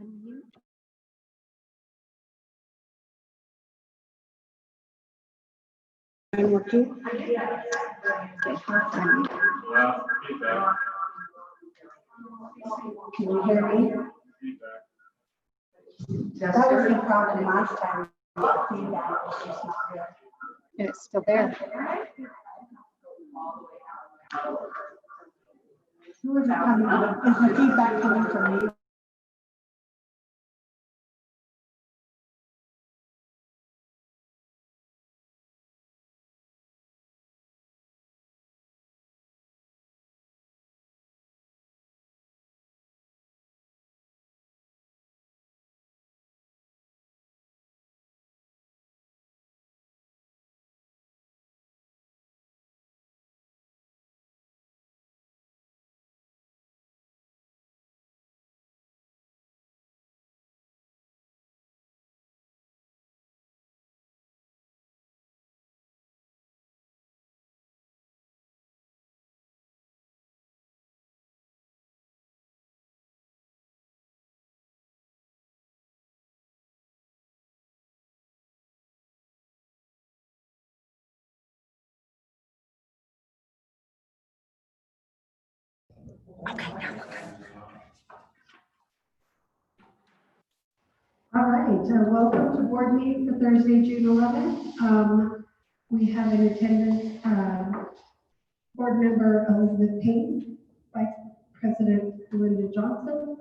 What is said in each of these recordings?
I'm working. Can you hear me? That was the problem last time. Feedback was just not there. And it's still there. Who is it coming from? Is the feedback coming from you? Okay, now we're good. All right, welcome to board meeting for Thursday, June 11th. We have in attendance board member Elizabeth Payne, Vice President Linda Johnson,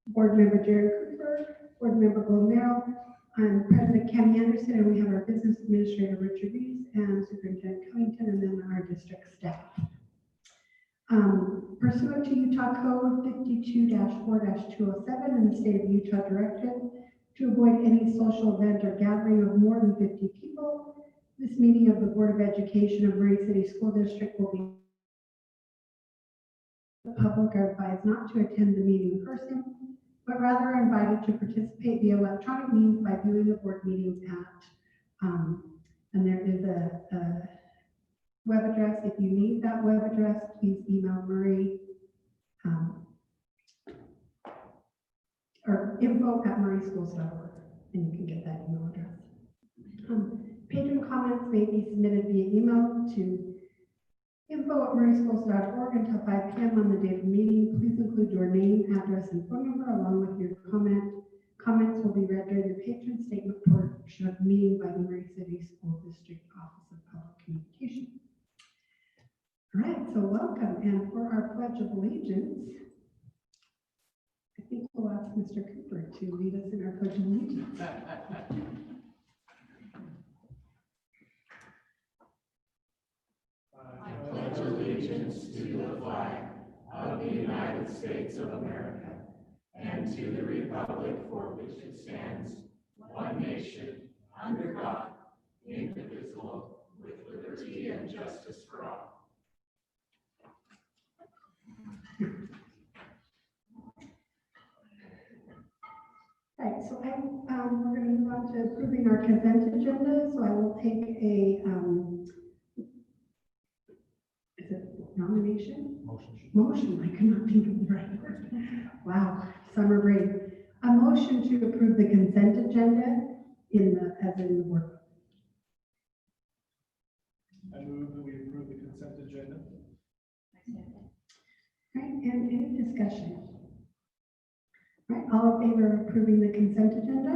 board member Jared Cooper, board member Bill Merrill, and President Cam Anderson, and we have our business administrator Richard Reeves and Superintendent Covington, and then our district staff. Pursuant to Utah Code 52-4-207 and the state of Utah directive to avoid any social event or gathering of more than 50 people, this meeting of the Board of Education of Murray City School District will be. The public are advised not to attend the meeting in person, but rather are invited to participate via electronic means by viewing the board meetings at, and there is a web address. If you need that web address, please email Murray or info@murrayschools.org, and you can get that email address. Patron comments may be submitted via email to info@murrayschools.org until 5 p.m. on the day of the meeting. Please include your name, address, and phone number along with your comment. Comments will be read during the patron statement portion of the meeting by the Murray City School District Office of Public Communication. All right, so welcome, and for our Pledge of Allegiance, I think we'll ask Mr. Cooper to lead us in our Pledge of Allegiance. I pledge allegiance to the flag of the United States of America and to the republic for which it stands, one nation, under God, indivisible, with liberty and justice for all. Right, so we're going to move on to approving our consent agenda. So I will take a is it nomination? Motion. I could not think of the right word. Wow, summer break. A motion to approve the consent agenda as in the board. I move that we approve the consent agenda. Right, and any discussion? Right, all in favor of approving the consent agenda?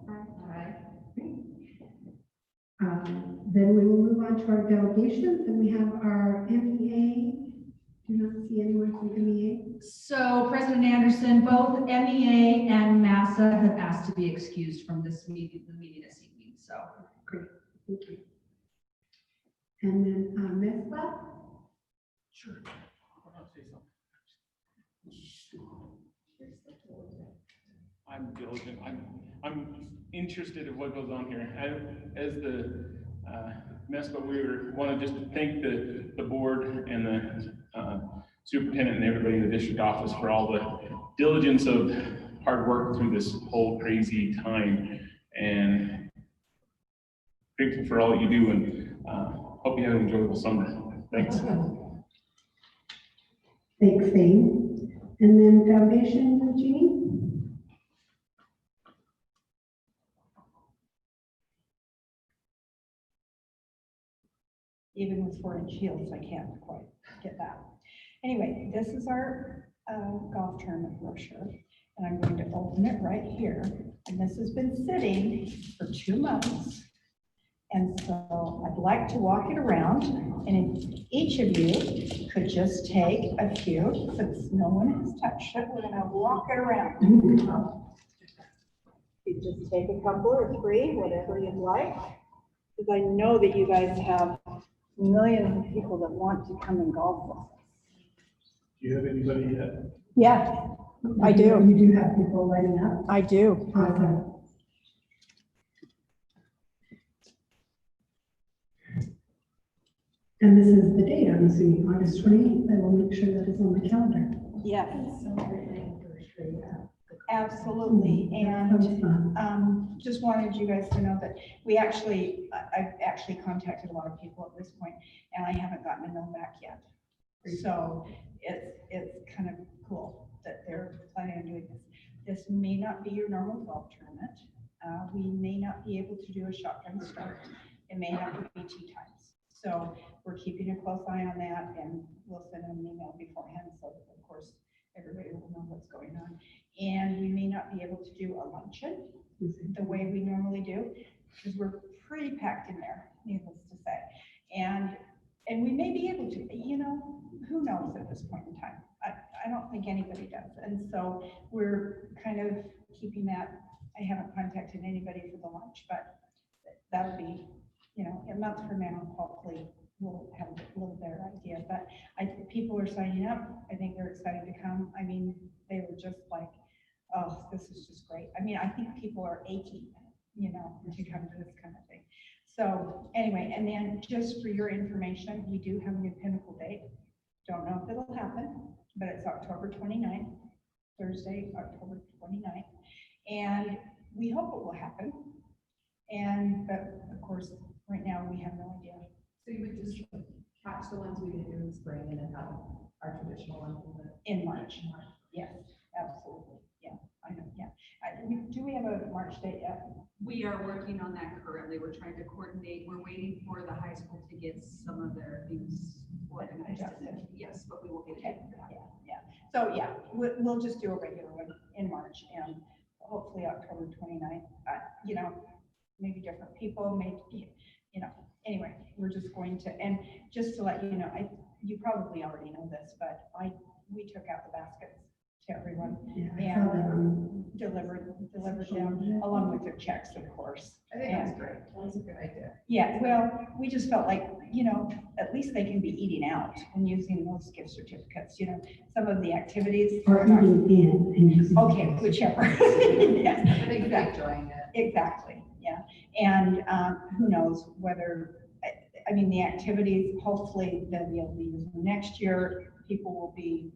Aye. Then we will move on to our delegations, and we have our MEA. Do not see anyone from MEA. So President Anderson, both MEA and MASA have asked to be excused from this meeting, the meeting this evening, so. Great, thank you. And then MESLA? Sure. I'll say something. I'm diligent. I'm interested in what goes on here. As the MESPA, we want to just thank the board and the superintendent and everybody in the district office for all the diligence of hard work through this whole crazy time, and grateful for all that you do, and hope you have an enjoyable summer. Thanks. Thanks, Thane. And then foundation, Jeannie? Even with 4-inch heels, I can't quite get that. Anyway, this is our golf tournament brochure, and I'm going to open it right here. And this has been sitting for 2 months. And so I'd like to walk it around, and if each of you could just take a few, since no one has touched it, we're gonna walk it around. You just take a couple or 3, whatever you'd like, because I know that you guys have millions of people that want to come and golf with us. Do you have anybody yet? Yeah, I do. You do have people lighting up? I do. Awesome. And this is the date, I'm assuming, August 28th. I will make sure that is on the calendar. Yes. Absolutely, and just wanted you guys to know that I've actually contacted a lot of people at this point, and I haven't gotten a no back yet. So it's kind of cool that they're planning on doing this. This may not be your normal golf tournament. We may not be able to do a shotgun start. It may have to be tee times. So we're keeping a close eye on that, and we'll send them an email beforehand, so of course everybody will know what's going on. And we may not be able to do a luncheon the way we normally do, because we're pretty packed in there, needless to say. And we may be able to, you know, who knows at this point in time. I don't think anybody does. And so we're kind of keeping that. I haven't contacted anybody for the lunch, but that'll be, you know, a month from now, hopefully we'll have a little better idea. But people are signing up. I think they're excited to come. I mean, they were just like, oh, this is just great. I mean, I think people are aching, you know, to come to this kind of thing. So anyway, and then just for your information, we do have a new Pinnacle date. Don't know if it'll happen, but it's October 29th, Thursday, October 29th. And we hope it will happen. But of course, right now we have no idea. So you would just catch the ones we did do in spring and then have our traditional ones In March. Yes, absolutely. Yeah, I know. Yeah. Do we have a March date yet? We are working on that currently. We're trying to coordinate. We're waiting for the high school to get some of their things organized. Adjusted. Yes, but we will get Okay. it for that. Yeah. So yeah, we'll just do a regular one in March, and hopefully October 29th. You know, maybe different people, maybe, you know, anyway, we're just going to, and just to let you know, you probably already know this, but we took out the baskets to everyone Yeah, I saw that on delivered them along with their checks, of course. I think that's great. That's a good idea. Yeah, well, we just felt like, you know, at least they can be eating out and using those gift certificates, you know, some of the activities. or eating in and using. Okay, whichever. Yes, I think they're enjoying it. exactly, yeah. And who knows whether, I mean, the activities, hopefully they'll be able to use them next year. People will be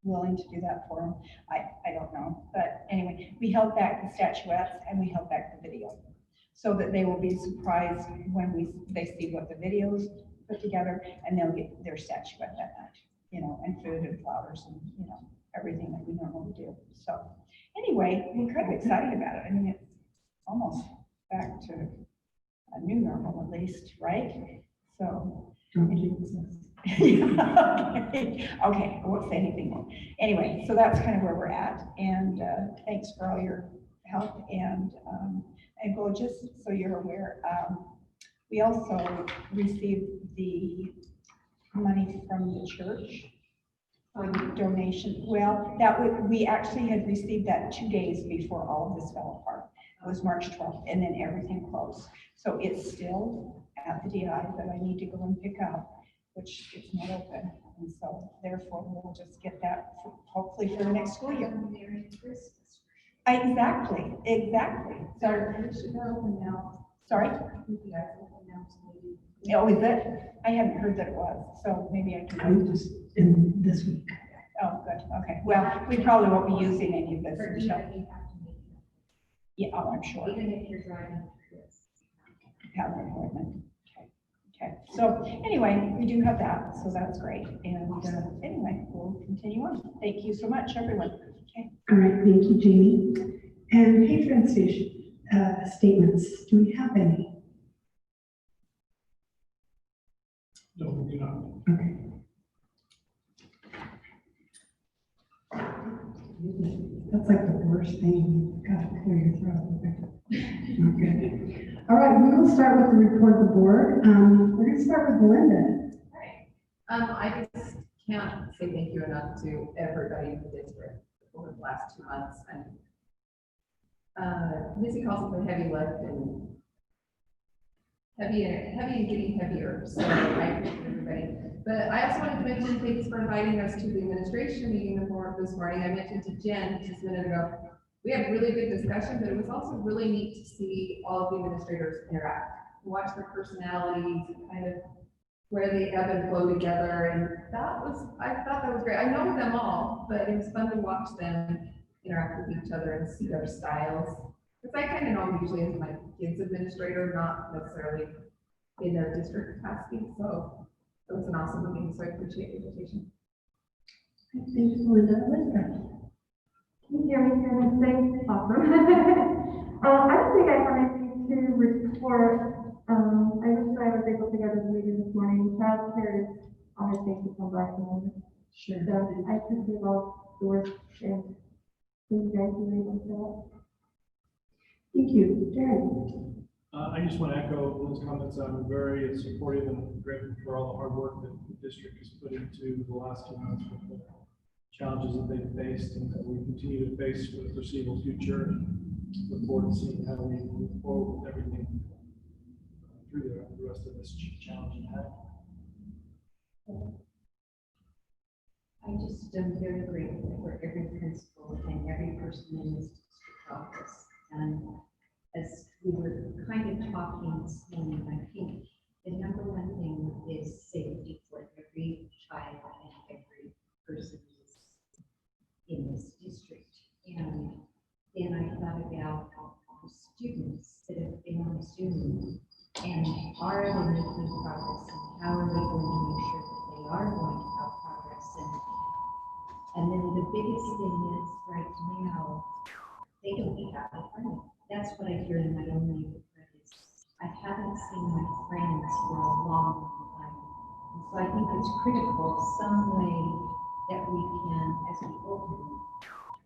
willing to do that for them. I don't know. But anyway, we held back the statuettes and we held back the video so that they will be surprised when they see what the videos put together, and they'll get their statuette that night, you know, and food and flowers and, you know, everything that we normally do. So anyway, we're kind of excited about it. I mean, it's almost back to a new normal at least, right? So. Don't jinx us. Okay, I won't say anything more. Anyway, so that's kind of where we're at, and thanks for all your help. And go, just so you're aware, we also received the money from the church for the donation. Well, we actually had received that 2 days before all of this fell apart. It was March 12th, and then everything closed. So it's still at the DI that I need to go and pick up, which is not open. And so therefore we'll just get that hopefully for the next school year. Merry Christmas. Exactly. So, It should open now. sorry? You guys open now, so maybe. Oh, is it? I hadn't heard that it was, so maybe I can. I'm just in this week. Oh, good. Okay. Well, we probably won't be using any of this For until, even if you have to make it. yeah, oh, I'm sure. Even if you're driving through this. Have an appointment. Okay, so anyway, we do have that, so that's great. And anyway, we'll continue on. Thank you so much, everyone. Okay. All right, thank you, Jamie. And patron station statements, do we have any? first thing. You've got to clear your throat. Okay. All right, we will start with the report of the board. We're going to start with Belinda. Right. I just can't say thank you enough to everybody in the district over the last 2 months. And Missy calls it the heavy lift and heavy and getting heavier. So I appreciate everybody. But I also wanted to mention thanks for inviting us to the administration meeting this morning. I mentioned to Jen just a minute ago, we had really good discussion, but it was also really neat to see all of the administrators interact, watch their personalities, and kind of where they ebb and flow together. And I thought that was great. I know them all, but it was fun to watch them interact with each other and see their styles. Because I kind of know them usually as my kids' administrator, not necessarily in their district capacity. So it was an awesome meeting, so I appreciate the invitation. Thank you, Belinda. Elizabeth. Can you hear me here? Thanks. Awesome. I don't think I have anything to report. I wish I was able to go to the meeting this morning. Childcare is always things to come back on. Sure. So I appreciate all the work and you guys are able to that. Thank you. Darren. I just want to echo those comments. I'm very supportive and grateful for all the hard work that the district has put into the last 2 months with the challenges that they've faced and that we continue to face for the foreseeable future. Look forward to seeing how we move forward with everything through the rest of this challenging time. I just am very grateful for every principal and every person in this district office. And as we were kind of talking this morning, I think the number one thing is safety for every child and every person in this district. And then I thought about the students that have been on Zoom and are they making progress and how are they going to make sure that they are going to have progress. And then the biggest thing is right now, they don't have a friend. That's what I hear in my own neighborhood is I haven't seen my friends for a long time. And so I think it's critical some way that we can, as we open,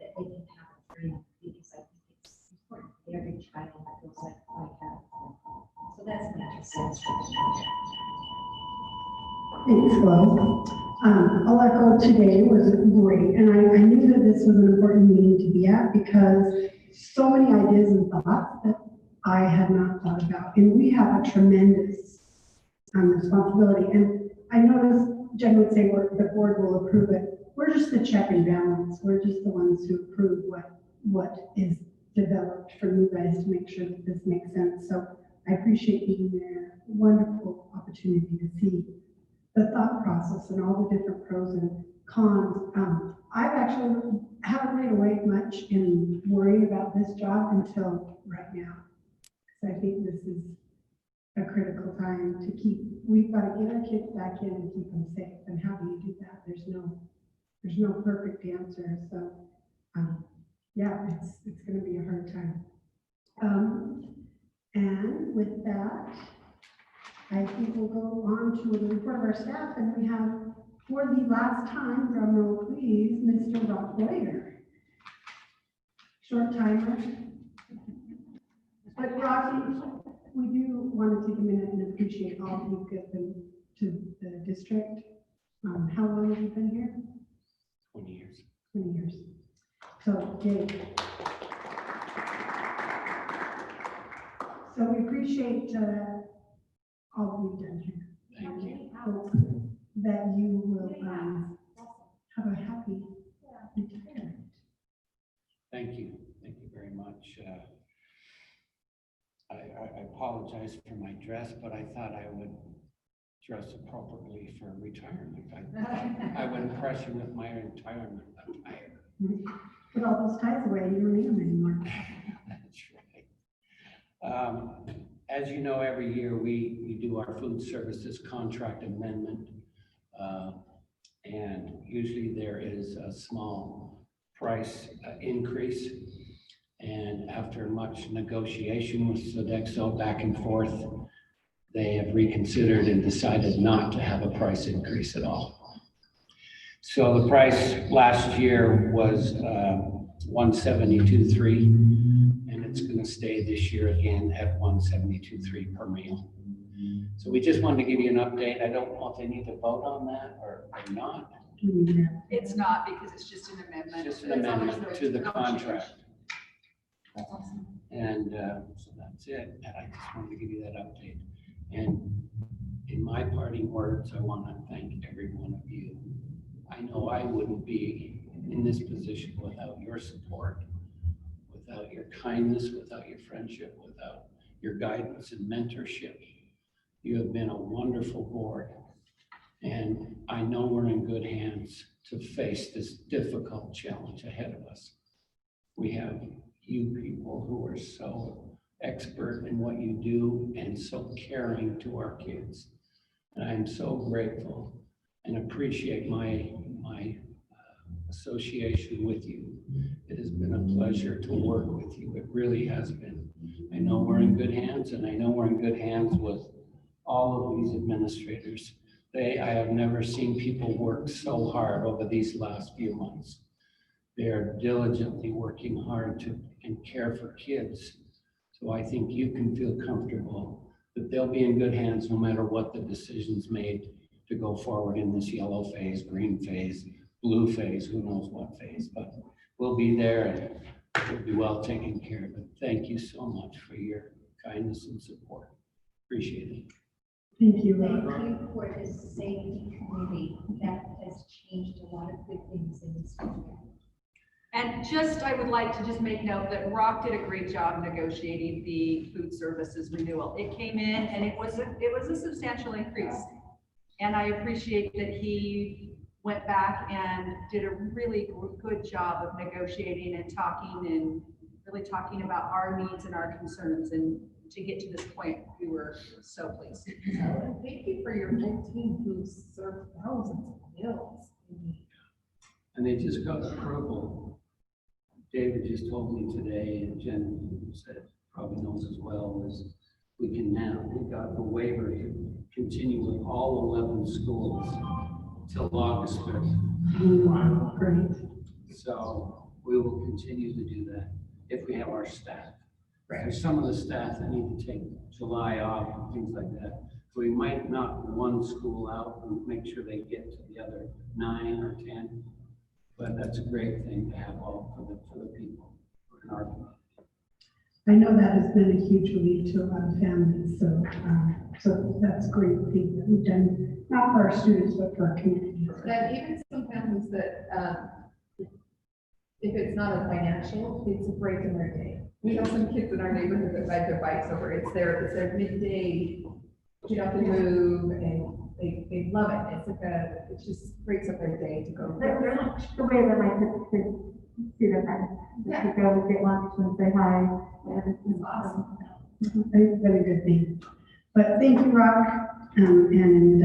that they can have a friend, because I think it's important for every child that feels like I have a friend. So that's my 2 cents. Thanks, Flo. I'll echo today was great, and I knew that this was an important meeting to be at because so many ideas and thoughts that I had not thought about, and we have a tremendous responsibility. And I noticed Jen would say the board will approve it. We're just the check and balance. We're just the ones who approve what is developed for you guys to make sure that this makes sense. So I appreciate being there. Wonderful opportunity to see the thought process and all the different pros and cons. I've actually haven't laid awake much in worrying about this job until right now. So I think this is a critical time to we've got to get our kids back in and keep them safe. And how do you do that? There's no perfect answer. So yeah, it's going to be a hard time. And with that, I think we'll go on to the report of our staff, and we have, for the last time, drum roll please, Mr. Rob Boyer. Short timer. But Rocky, we do want to take a minute and appreciate all you've given to the district. How long have you been here? 20 years. 20 years. So, Dave. So we appreciate all you've done here. Thank you. Hope that you will have a happy retirement. Thank you. Thank you very much. I apologize for my dress, but I thought I would dress appropriately for retirement. I would impress you with my retirement attire. Put all those ties away, you don't need them anymore. That's right. As you know, every year we do our food services contract amendment. And usually there is a small price increase. And after much negotiation with Sodexo back and forth, they have reconsidered and decided not to have a price increase at all. So the price last year was 172.3, and it's going to stay this year again at 172.3 per meal. So we just wanted to give you an update. I don't know if they need to vote on that or not. It's not, because it's just an amendment. It's just an amendment to the contract. That's awesome. And so that's it. And I just wanted to give you that update. And in my parting words, I want to thank every one of you. I know I wouldn't be in this position without your support, without your kindness, without your friendship, without your guidance and mentorship. You have been a wonderful board. And I know we're in good hands to face this difficult challenge ahead of us. We have you people who are so expert in what you do and so caring to our kids. And I'm so grateful and appreciate my association with you. It has been a pleasure to work with you. It really has been. I know we're in good hands, and I know we're in good hands with all of these administrators. I have never seen people work so hard over these last few months. They are diligently working hard to and care for kids. So I think you can feel comfortable that they'll be in good hands no matter what the decisions made to go forward in this yellow phase, green phase, blue phase, who knows what phase, but we'll be there and we'll be well taken care of. But thank you so much for your kindness and support. Appreciate it. Thank you, Thank Rob. you for the safety committee. That has changed a lot of good things in this area. And just, I would like to just make note that Rock did a great job negotiating the food services renewal. It came in and it was a substantial increase. And I appreciate that he went back and did a really good job of negotiating and really talking about our needs and our concerns. And to get to this point, we were so pleased. And thank you for your whole team who served thousands of meals. And they just got approval. David just told me today, and Jen said, probably knows as well, is we got the waiver to continue with all 11 schools till August 5th. Wow, great. So we will continue to do that if we have our staff. There's some of the staff that need to take July off and things like that. So we might knock one school out and make sure they get to the other 9 or 10. But that's a great thing to have all for the people in our community. I know that has been a huge relief to a lot of families, so that's great thing that we've done, not for our students, but for our community. And even some families that, if it's not a financial, it's a break in their day. We have some kids in our neighborhood that ride their bikes over. It's their midday, get up and move, and they love it. It's like it just breaks up their day to go. They're the way that my kids see their friends. Just to go and get lunch and say hi. Yeah, It's awesome. It's been a good thing. But thank you, Rock. And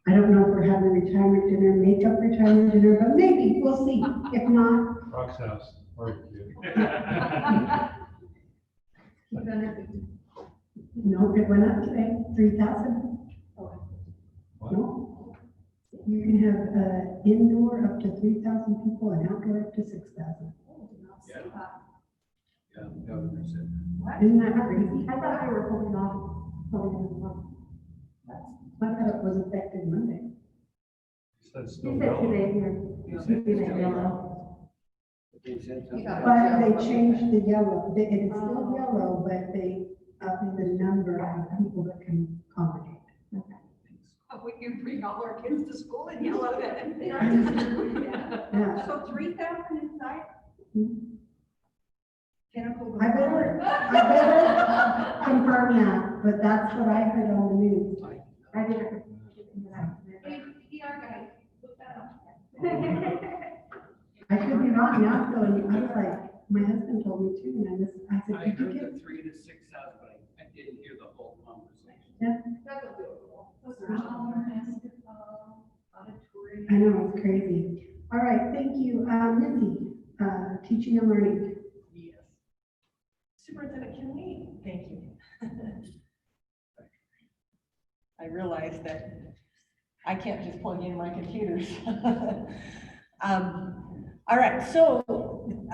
I don't know if we're having a retirement dinner, makeup retirement dinner, but maybe, we'll see. If not. Rock's house, barbecue. No, it went up today, 3,000. No. You can have indoor up to 3,000 people and outdoor up to 6,000. Yeah, the governor said that. Isn't that crazy? I thought they were holding off. I thought it was effective Monday. He said He still said yellow. today here. He said He said still yellow. They said something. But they changed the yellow. It's still yellow, but they upped the number of people that can congregate. We can bring all our kids to school and yell at them. Yeah. So 3,000 inside? Pinnacle. I better confirm that, but that's what I heard on the news. I didn't. PR guy, look that up. I could be wrong now, so I was like, my husband told me too, and I said, I did you heard get? the 3,000 to 6,000, but I didn't hear the whole conversation. That's unbelievable. Basketball, auditorium. I know, it's crazy. All right, thank you. Missy, teaching and learning. Yes. Superintendent Kennedy, thank you. I realize that I can't just plug in my computers. All right, so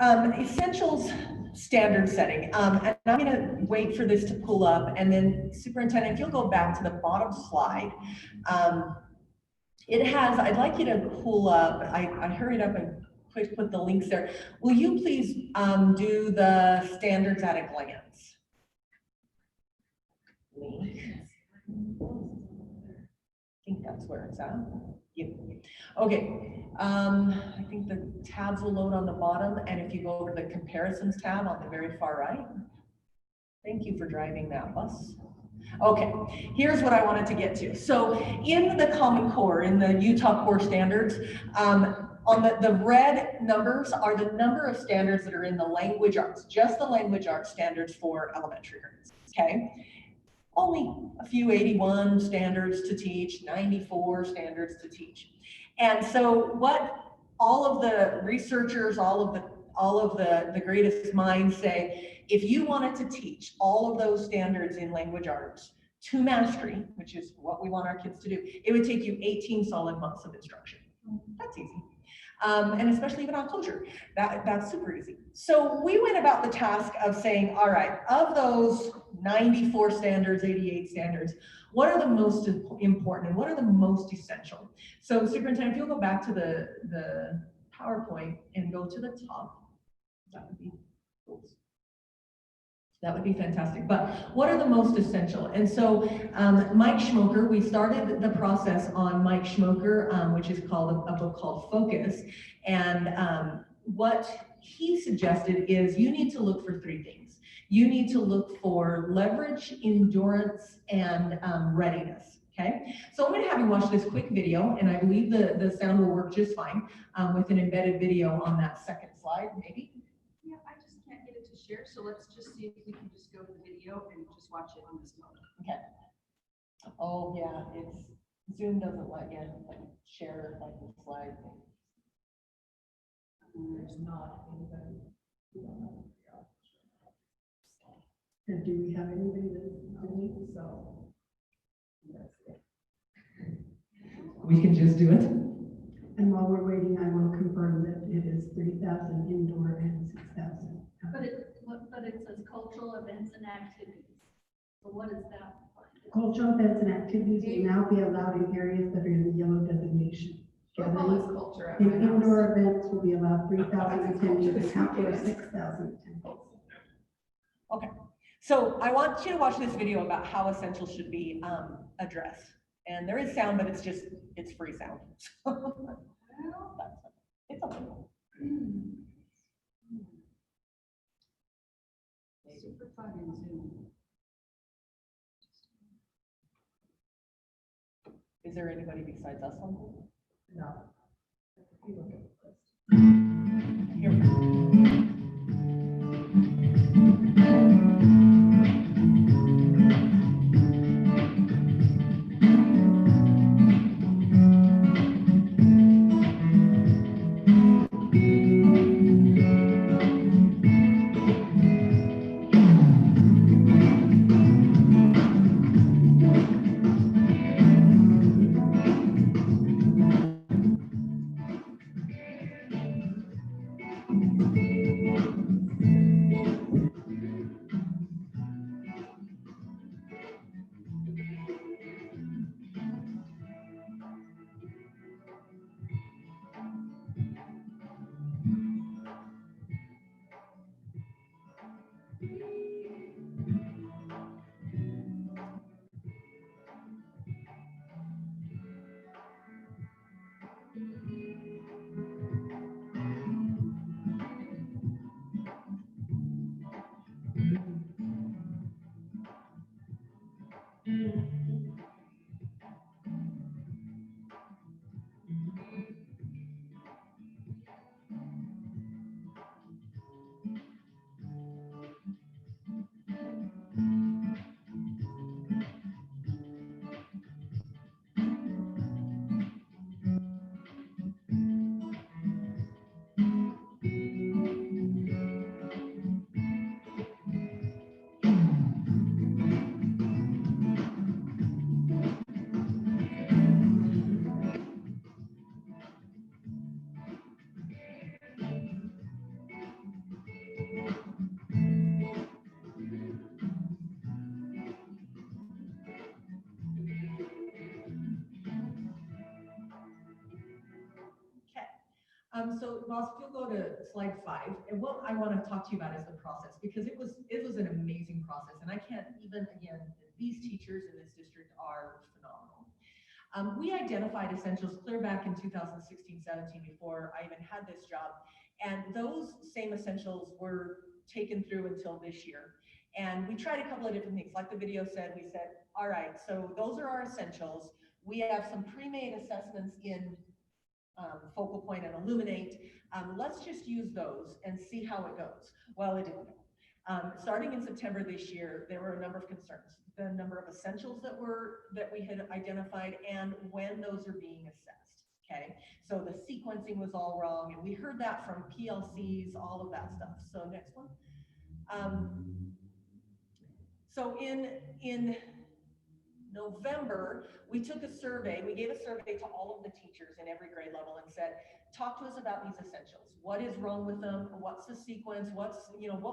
Essentials standard setting, and I'm gonna wait for this to pull up, and then Superintendent, if you'll go back to the bottom slide. It has, I'd like you to pull up, I hurried up and put the links there. Will you please do the standards at a glance? Link. I think that's where it's at. Yep. Okay, I think the tabs will load on the bottom, and if you go over the comparisons tab on the very far right. Thank you for driving that bus. Okay, here's what I wanted to get to. So in the Common Core, in the Utah Core Standards, on the red numbers are the number of standards that are in the language arts, just the language arts standards for elementary grades, okay? Only a few 81 standards to teach, 94 standards to teach. And so what all of the researchers, all of the greatest minds say, if you wanted to teach all of those standards in language arts to mastery, which is what we want our kids to do, it would take you 18 solid months of instruction. That's easy. And especially even on closure, that's super easy. So we went about the task of saying, all right, of those 94 standards, 88 standards, what are the most important and what are the most essential? So Superintendent, if you'll go back to the PowerPoint and go to the top, that would be cool. That would be fantastic. But what are the most essential? And so Mike Schmoker, we started the process on Mike Schmoker, which is called a book called Focus. And what he suggested is you need to look for three things. You need to look for leverage, endurance, and readiness. Okay, so I'm going to have you watch this quick video, and I believe the sound will work just fine with an embedded video on that second slide, maybe. Yeah, I just can't get it to share, so let's just see if we can just go to the video and just watch it on this phone. Okay. Oh yeah, it's Zoom doesn't let you like share like the slide thing. There's not anybody. And do we have anybody that's doing it? So. We can just do it. And while we're waiting, I will confirm that it is 3,000 indoor and 6,000. But it says cultural events and activities. So what is that? Cultural events and activities will now be allowed in areas that are in the yellow designation. Football is culture at In my house. indoor events will be allowed 3,000 attendees and outdoor 6,000 attendees. Okay. So I want you to watch this video about how essential should be addressed. And there is sound, but it's free sound. It's okay. Super fun in Zoom. Is there anybody besides us on board? No. Here we go. So Ross, if you'll go to slide 5, and what I want to talk to you about is the process, because it was an amazing process, and I can't even, again, these teachers in this district are phenomenal. We identified essentials clear back in 2016-17 before I even had this job, and those same essentials were taken through until this year. And we tried a couple of different things. Like the video said, we said, all right, so those are our essentials. We have some pre-made assessments in Focal Point and Illuminate. Let's just use those and see how it goes. Well, it didn't go. Starting in September this year, there were a number of concerns. The number of essentials that we had identified and when those are being assessed. Okay, so the sequencing was all wrong, and we heard that from PLCs, all of that stuff. So next one. So in November, we took a survey. We gave a survey to all of the teachers in every grade level and said, talk to us about these essentials. What is wrong with them? What's the sequence? What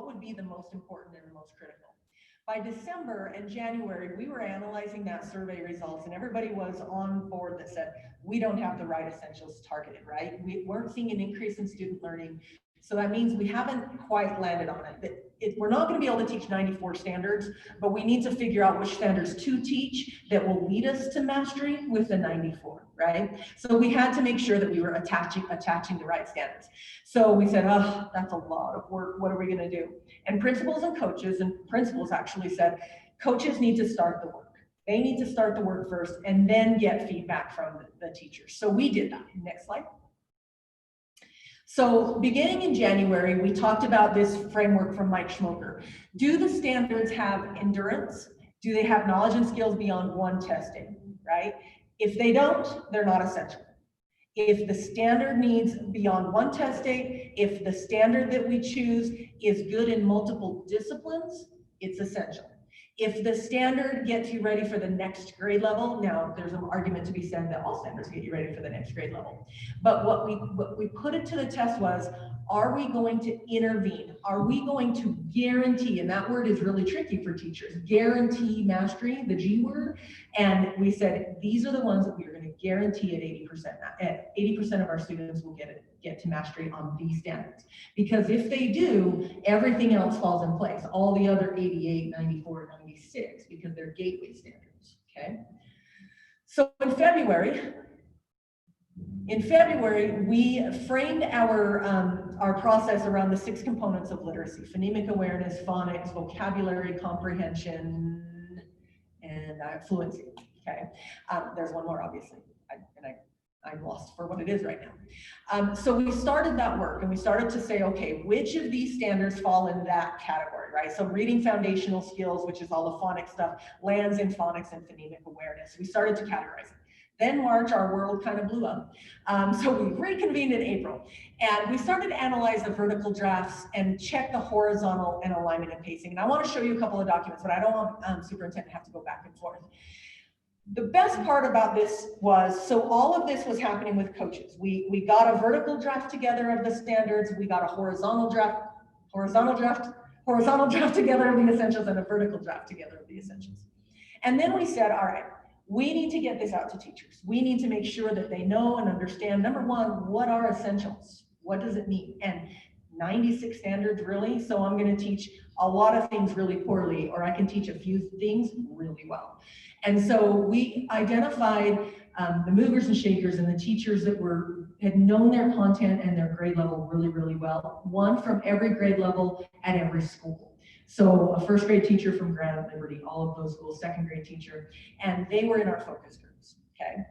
would be the most important and the most critical? By December and January, we were analyzing that survey results, and everybody was on board that said, we don't have the right essentials targeted, right? We weren't seeing an increase in student learning. So that means we haven't quite landed on it. We're not going to be able to teach 94 standards, but we need to figure out which standards to teach that will lead us to mastery with the 94, right? So we had to make sure that we were attaching the right standards. So we said, oh, that's a lot of work. What are we going to do? And principals and coaches, and principals actually said, coaches need to start the work. They need to start the work first and then get feedback from the teachers. So we did that. Next slide. So beginning in January, we talked about this framework from Mike Schmoker. Do the standards have endurance? Do they have knowledge and skills beyond one testing, right? If they don't, they're not essential. If the standard needs beyond one test date, if the standard that we choose is good in multiple disciplines, it's essential. If the standard gets you ready for the next grade level, now there's an argument to be said that all standards get you ready for the next grade level. But what we put it to the test was, are we going to intervene? Are we going to guarantee, and that word is really tricky for teachers, guarantee mastery, the G word. And we said, these are the ones that we are going to guarantee at 80% of our students will get to mastery on these standards. Because if they do, everything else falls in place. All the other 88, 94, 96, because they're gateway standards, okay? So in February, we framed our process around the 6 components of literacy: phonemic awareness, phonics, vocabulary comprehension, and fluency, okay? There's one more, obviously, I'm lost for what it is right now. So we started that work, and we started to say, okay, which of these standards fall in that category, right? So reading foundational skills, which is all the phonics stuff, lands in phonics and phonemic awareness. We started to categorize it. Then March, our world kind of blew up. So we reconvened in April, and we started to analyze the vertical drafts and check the horizontal and alignment and pacing. And I want to show you a couple of documents, but I don't want superintendent to have to go back and forth. The best part about this was, so all of this was happening with coaches. We got a vertical draft together of the standards. We got a horizontal draft together of the essentials, and a vertical draft together of the essentials. And then we said, all right, we need to get this out to teachers. We need to make sure that they know and understand, number one, what are essentials? What does it mean? And 96 standards, really? So I'm going to teach a lot of things really poorly, or I can teach a few things really well. And so we identified the movers and shakers and the teachers that had known their content and their grade level really, really well. One from every grade level at every school. So a first grade teacher from Grand and Liberty, all of those schools, second grade teacher, and they were in our focus groups, okay?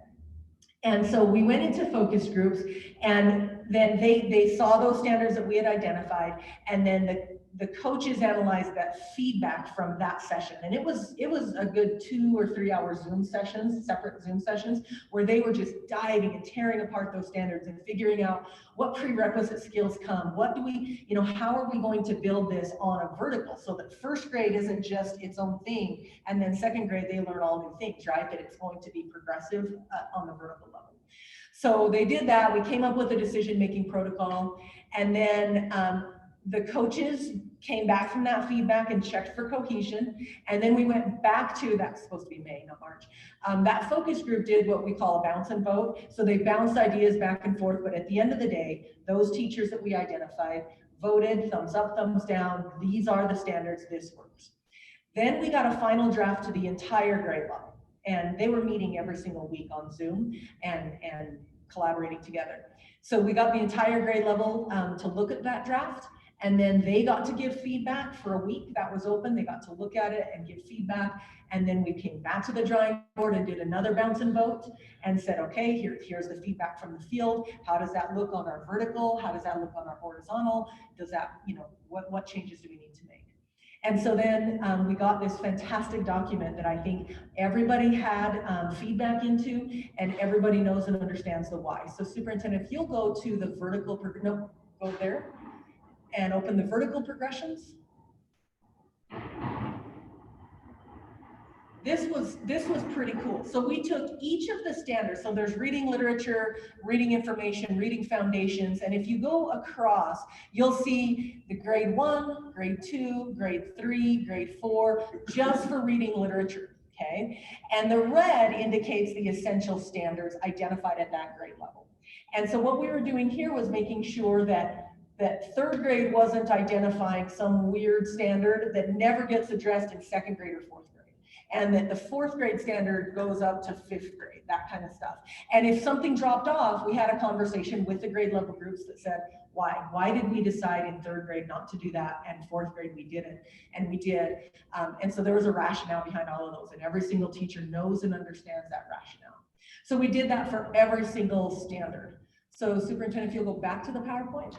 And so we went into focus groups, and then they saw those standards that we had identified, and then the coaches analyzed that feedback from that session. And it was a good 2 or 3 hour Zoom sessions, separate Zoom sessions, where they were just diving and tearing apart those standards and figuring out what prerequisite skills come, what do we, how are we going to build this on a vertical so that first grade isn't just its own thing, and then second grade they learn all new things, right? That it's going to be progressive on the vertical level. So they did that. We came up with a decision-making protocol, and then The coaches came back from that feedback and checked for cohesion. And then we went back to, that's supposed to be May, not March. That focus group did what we call a bounce and vote. So they bounced ideas back and forth, but at the end of the day, those teachers that we identified voted, thumbs up, thumbs down. These are the standards, this works. Then we got a final draft to the entire grade level. And they were meeting every single week on Zoom and collaborating together. So we got the entire grade level to look at that draft. And then they got to give feedback for a week. That was open. They got to look at it and give feedback. And then we came back to the drawing board and did another bounce and vote and said, okay, here's the feedback from the field. How does that look on our vertical? How does that look on our horizontal? Does that, what changes do we need to make? And so then we got this fantastic document that I think everybody had feedback into, and everybody knows and understands the why. So superintendent, if you'll go to the vertical, go there. And open the vertical progressions. This was pretty cool. So we took each of the standards. So there's reading literature, reading information, reading foundations. And if you go across, you'll see the grade 1, grade 2, grade 3, grade 4, just for reading literature, okay? And the red indicates the essential standards identified at that grade level. And so what we were doing here was making sure that third grade wasn't identifying some weird standard that never gets addressed in second grade or fourth grade. And that the fourth grade standard goes up to fifth grade, that kind of stuff. And if something dropped off, we had a conversation with the grade level groups that said, why? Why did we decide in third grade not to do that? And fourth grade we didn't, and we did. And so there was a rationale behind all of those, and every single teacher knows and understands that rationale. So we did that for every single standard. So superintendent, if you'll go back to the PowerPoint.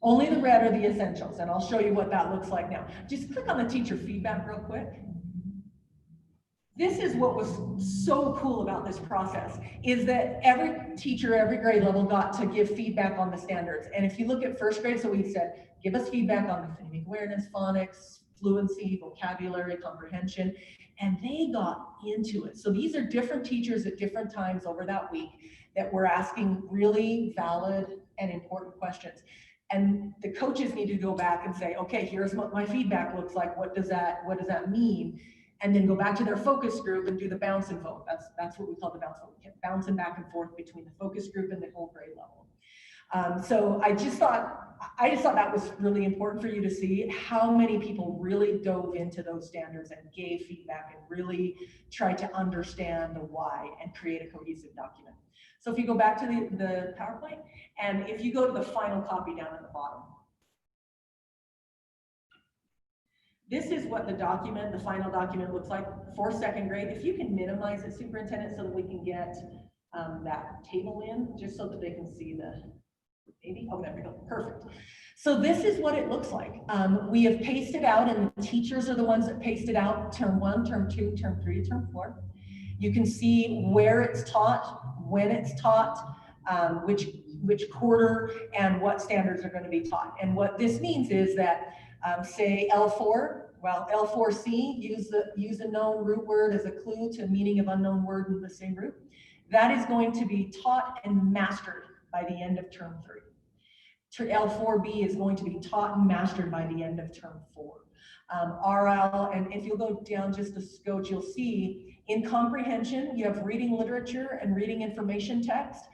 Only the red are the essentials, and I'll show you what that looks like now. Just click on the teacher feedback real quick. This is what was so cool about this process, is that every teacher, every grade level got to give feedback on the standards. And if you look at first grade, so we said, give us feedback on the phonemic awareness, phonics, fluency, vocabulary, comprehension, and they got into it. So these are different teachers at different times over that week that were asking really valid and important questions. And the coaches need to go back and say, okay, here's what my feedback looks like. What does that mean? And then go back to their focus group and do the bounce and vote. That's what we call the bounce vote. We kept bouncing back and forth between the focus group and the whole grade level. So I just thought that was really important for you to see how many people really dove into those standards and gave feedback and really tried to understand the why and create a cohesive document. So if you go back to the PowerPoint, and if you go to the final copy down at the bottom, this is what the document, the final document looks like for second grade. If you can minimize it, superintendent, so that we can get that table in, just so that they can see the, maybe, oh, there we go, perfect. So this is what it looks like. We have pasted out, and the teachers are the ones that pasted out term 1, term 2, term 3, term 4. You can see where it's taught, when it's taught, which quarter, and what standards are going to be taught. And what this means is that, say L4, well, L4C, use a known root word as a clue to meaning of unknown word in the same root. That is going to be taught and mastered by the end of term 3. L4B is going to be taught and mastered by the end of term 4. RL, and if you'll go down just a scotch, you'll see in comprehension, you have reading literature and reading information text.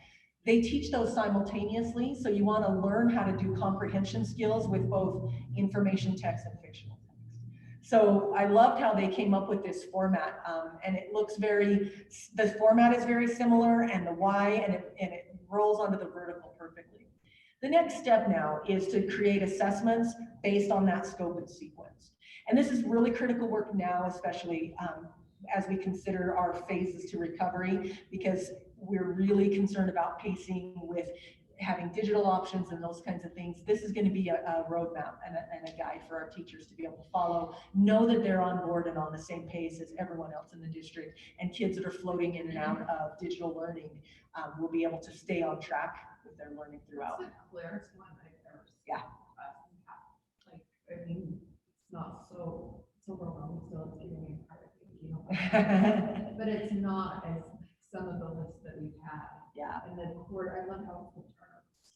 They teach those simultaneously, so you want to learn how to do comprehension skills with both information text and fictional text. So I loved how they came up with this format, and it looks the format is very similar, and the why, and it rolls onto the vertical perfectly. The next step now is to create assessments based on that scope and sequence. And this is really critical work now, especially as we consider our phases to recovery, because we're really concerned about pacing with having digital options and those kinds of things. This is going to be a roadmap and a guide for our teachers to be able to follow, know that they're on board and on the same pace as everyone else in the district, and kids that are floating in and out of digital learning will be able to stay on track with their learning throughout. That's the clearest one I've ever seen. Yeah. Like, I mean, it's not so, it's overwhelming, so it's giving me a part of it, you know. But it's not as some of the lists that we've had. Yeah. And then I love how it's the terms.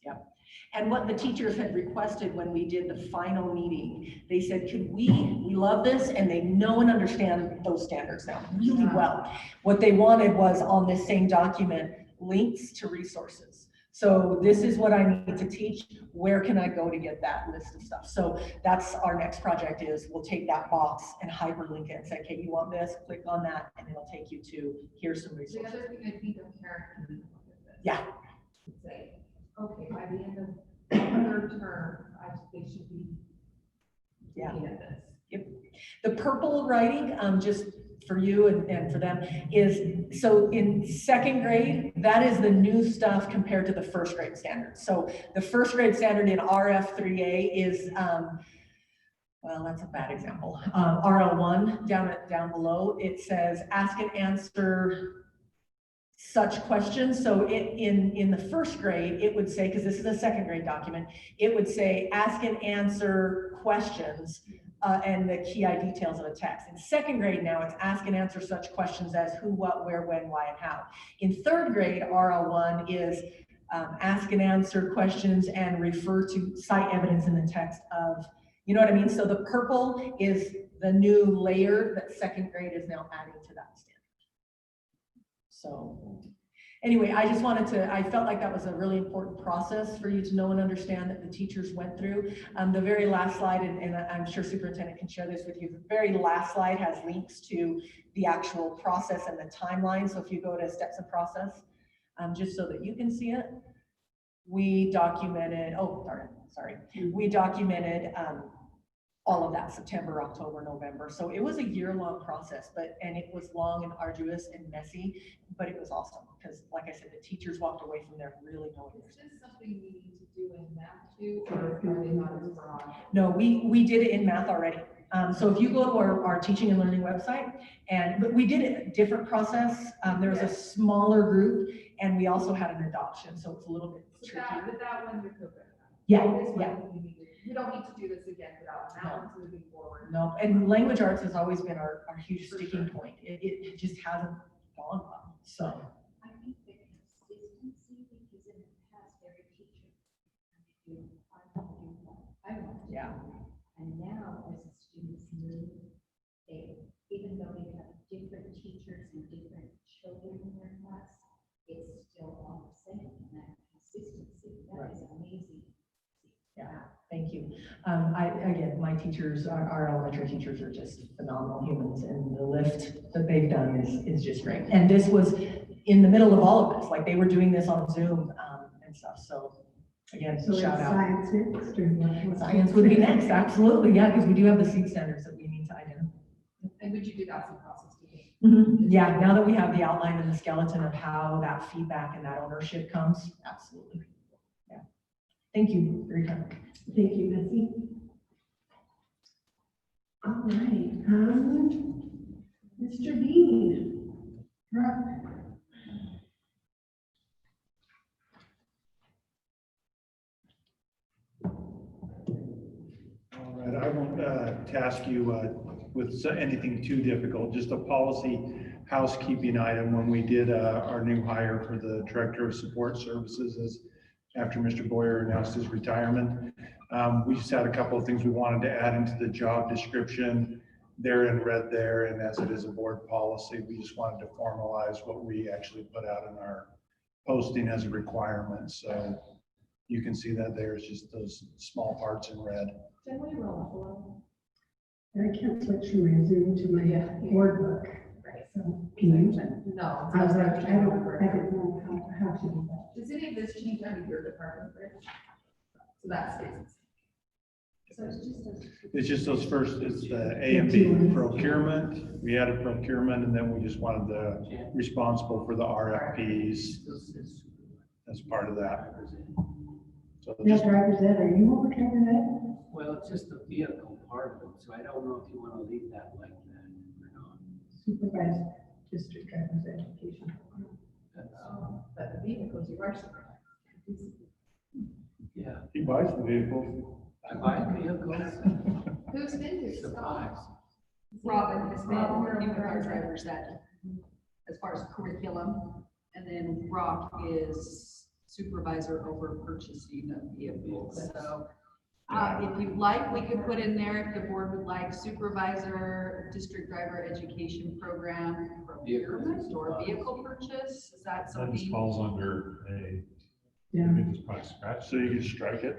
And what the teachers had requested when we did the final meeting, they said, we love this, and they know and understand those standards now really well. What they wanted was on this same document, links to resources. So this is what I need to teach. Where can I go to get that list of stuff? So that's our next project is we'll take that box and hyperlink it and say, okay, you want this, click on that, and it'll take you to, here's some The resources. other thing I think a parent can look at this. Yeah. Say, okay, by the end of the third term, they should be Yeah. looking at this. Yep. The purple writing, just for you and for them, is, so in second grade, that is the new stuff compared to the first grade standard. So the first grade standard in RF3A is, well, that's a bad example. RL1, down below, it says ask and answer such questions. So in the first grade, it would say, because this is a second grade document, it would say ask and answer questions and the key details of a text. In second grade now, it's ask and answer such questions as who, what, where, when, why, and how. In third grade, RL1 is ask and answer questions and refer to cite evidence in the text of, you know what I mean? So the purple is the new layer that second grade is now adding to that standard. So anyway, I just wanted to, I felt like that was a really important process for you to know and understand that the teachers went through. The very last slide, and I'm sure superintendent can share this with you, the very last slide has links to the actual process and the timeline. So if you go to steps of process, just so that you can see it, we documented, we documented all of that, September, October, November. So it was a year-long process, and it was long and arduous and messy, but it was awesome because, like I said, the teachers walked away from there really knowing. Is this something we need to do in math too, or are they not as broad? No, we did it in math already. So if you go to our teaching and learning website, but we did a different process. There was a smaller group, and we also had an adoption, so it's a little bit tricky. But that one you're good. Yeah, This one yeah. we don't need to do this again without that one's moving forward. No, and language arts has always been our huge sticking point. It just hasn't gone well, so. I think the consistency, because in the past, every teacher, I want to. Yeah. And now, as the students move, even though they have different teachers and different children in their class, it's still all the same, and that consistency, that is amazing. Yeah, thank you. Again, my teachers, our elementary teachers are just phenomenal humans, and the lift that they've done is just great. And this was in the middle of all of this, like they were doing this on Zoom and stuff. So again, So shout out. science next, or what? Science would be next, absolutely, yeah, because we do have the seed standards that we need to identify. And would you do that some process too? Yeah, now that we have the outline and the skeleton of how that feedback and that ownership comes, absolutely. Yeah. Thank you for your time. Thank you, Missy. All right, Mr. Dean. You're up. All right, I won't task you with anything too difficult, just a policy housekeeping item. When we did our new hire for the Director of Support Services after Mr. Boyer announced his retirement, we just had a couple of things we wanted to add into the job description. They're in red there, and as it is a board policy, we just wanted to formalize what we actually put out in our posting as a requirement. So you can see that there's just those small parts in red. Can we roll I can't switch from my Zoom to my board book. Right. So, can you? No. I was like, I didn't know how to do that. Does any of this change under your department, Rich? So that stays. So it's just those. It's just those first, it's the A and B procurement. We added procurement, and then we just wanted the responsible for the RFPs as part of that. So Yeah, just, driver's ed, are you over driver's ed? Well, it's just the vehicle part of it, so I don't know if you want to leave that like that or not. Supervised district driver's education. But the vehicles, you are supervised. Yeah, he buys the vehicles. I buy vehicles, Who's been to supplies. Robin has been working with our drivers that, as far as curriculum, and then Rock is supervisor over purchasing of vehicles. So if you'd like, we could put in there, if the board would like, supervisor, district driver education program, procurement or vehicle purchase. Is that That just something? falls under a, Yeah. you can just probably scratch. So you can strike it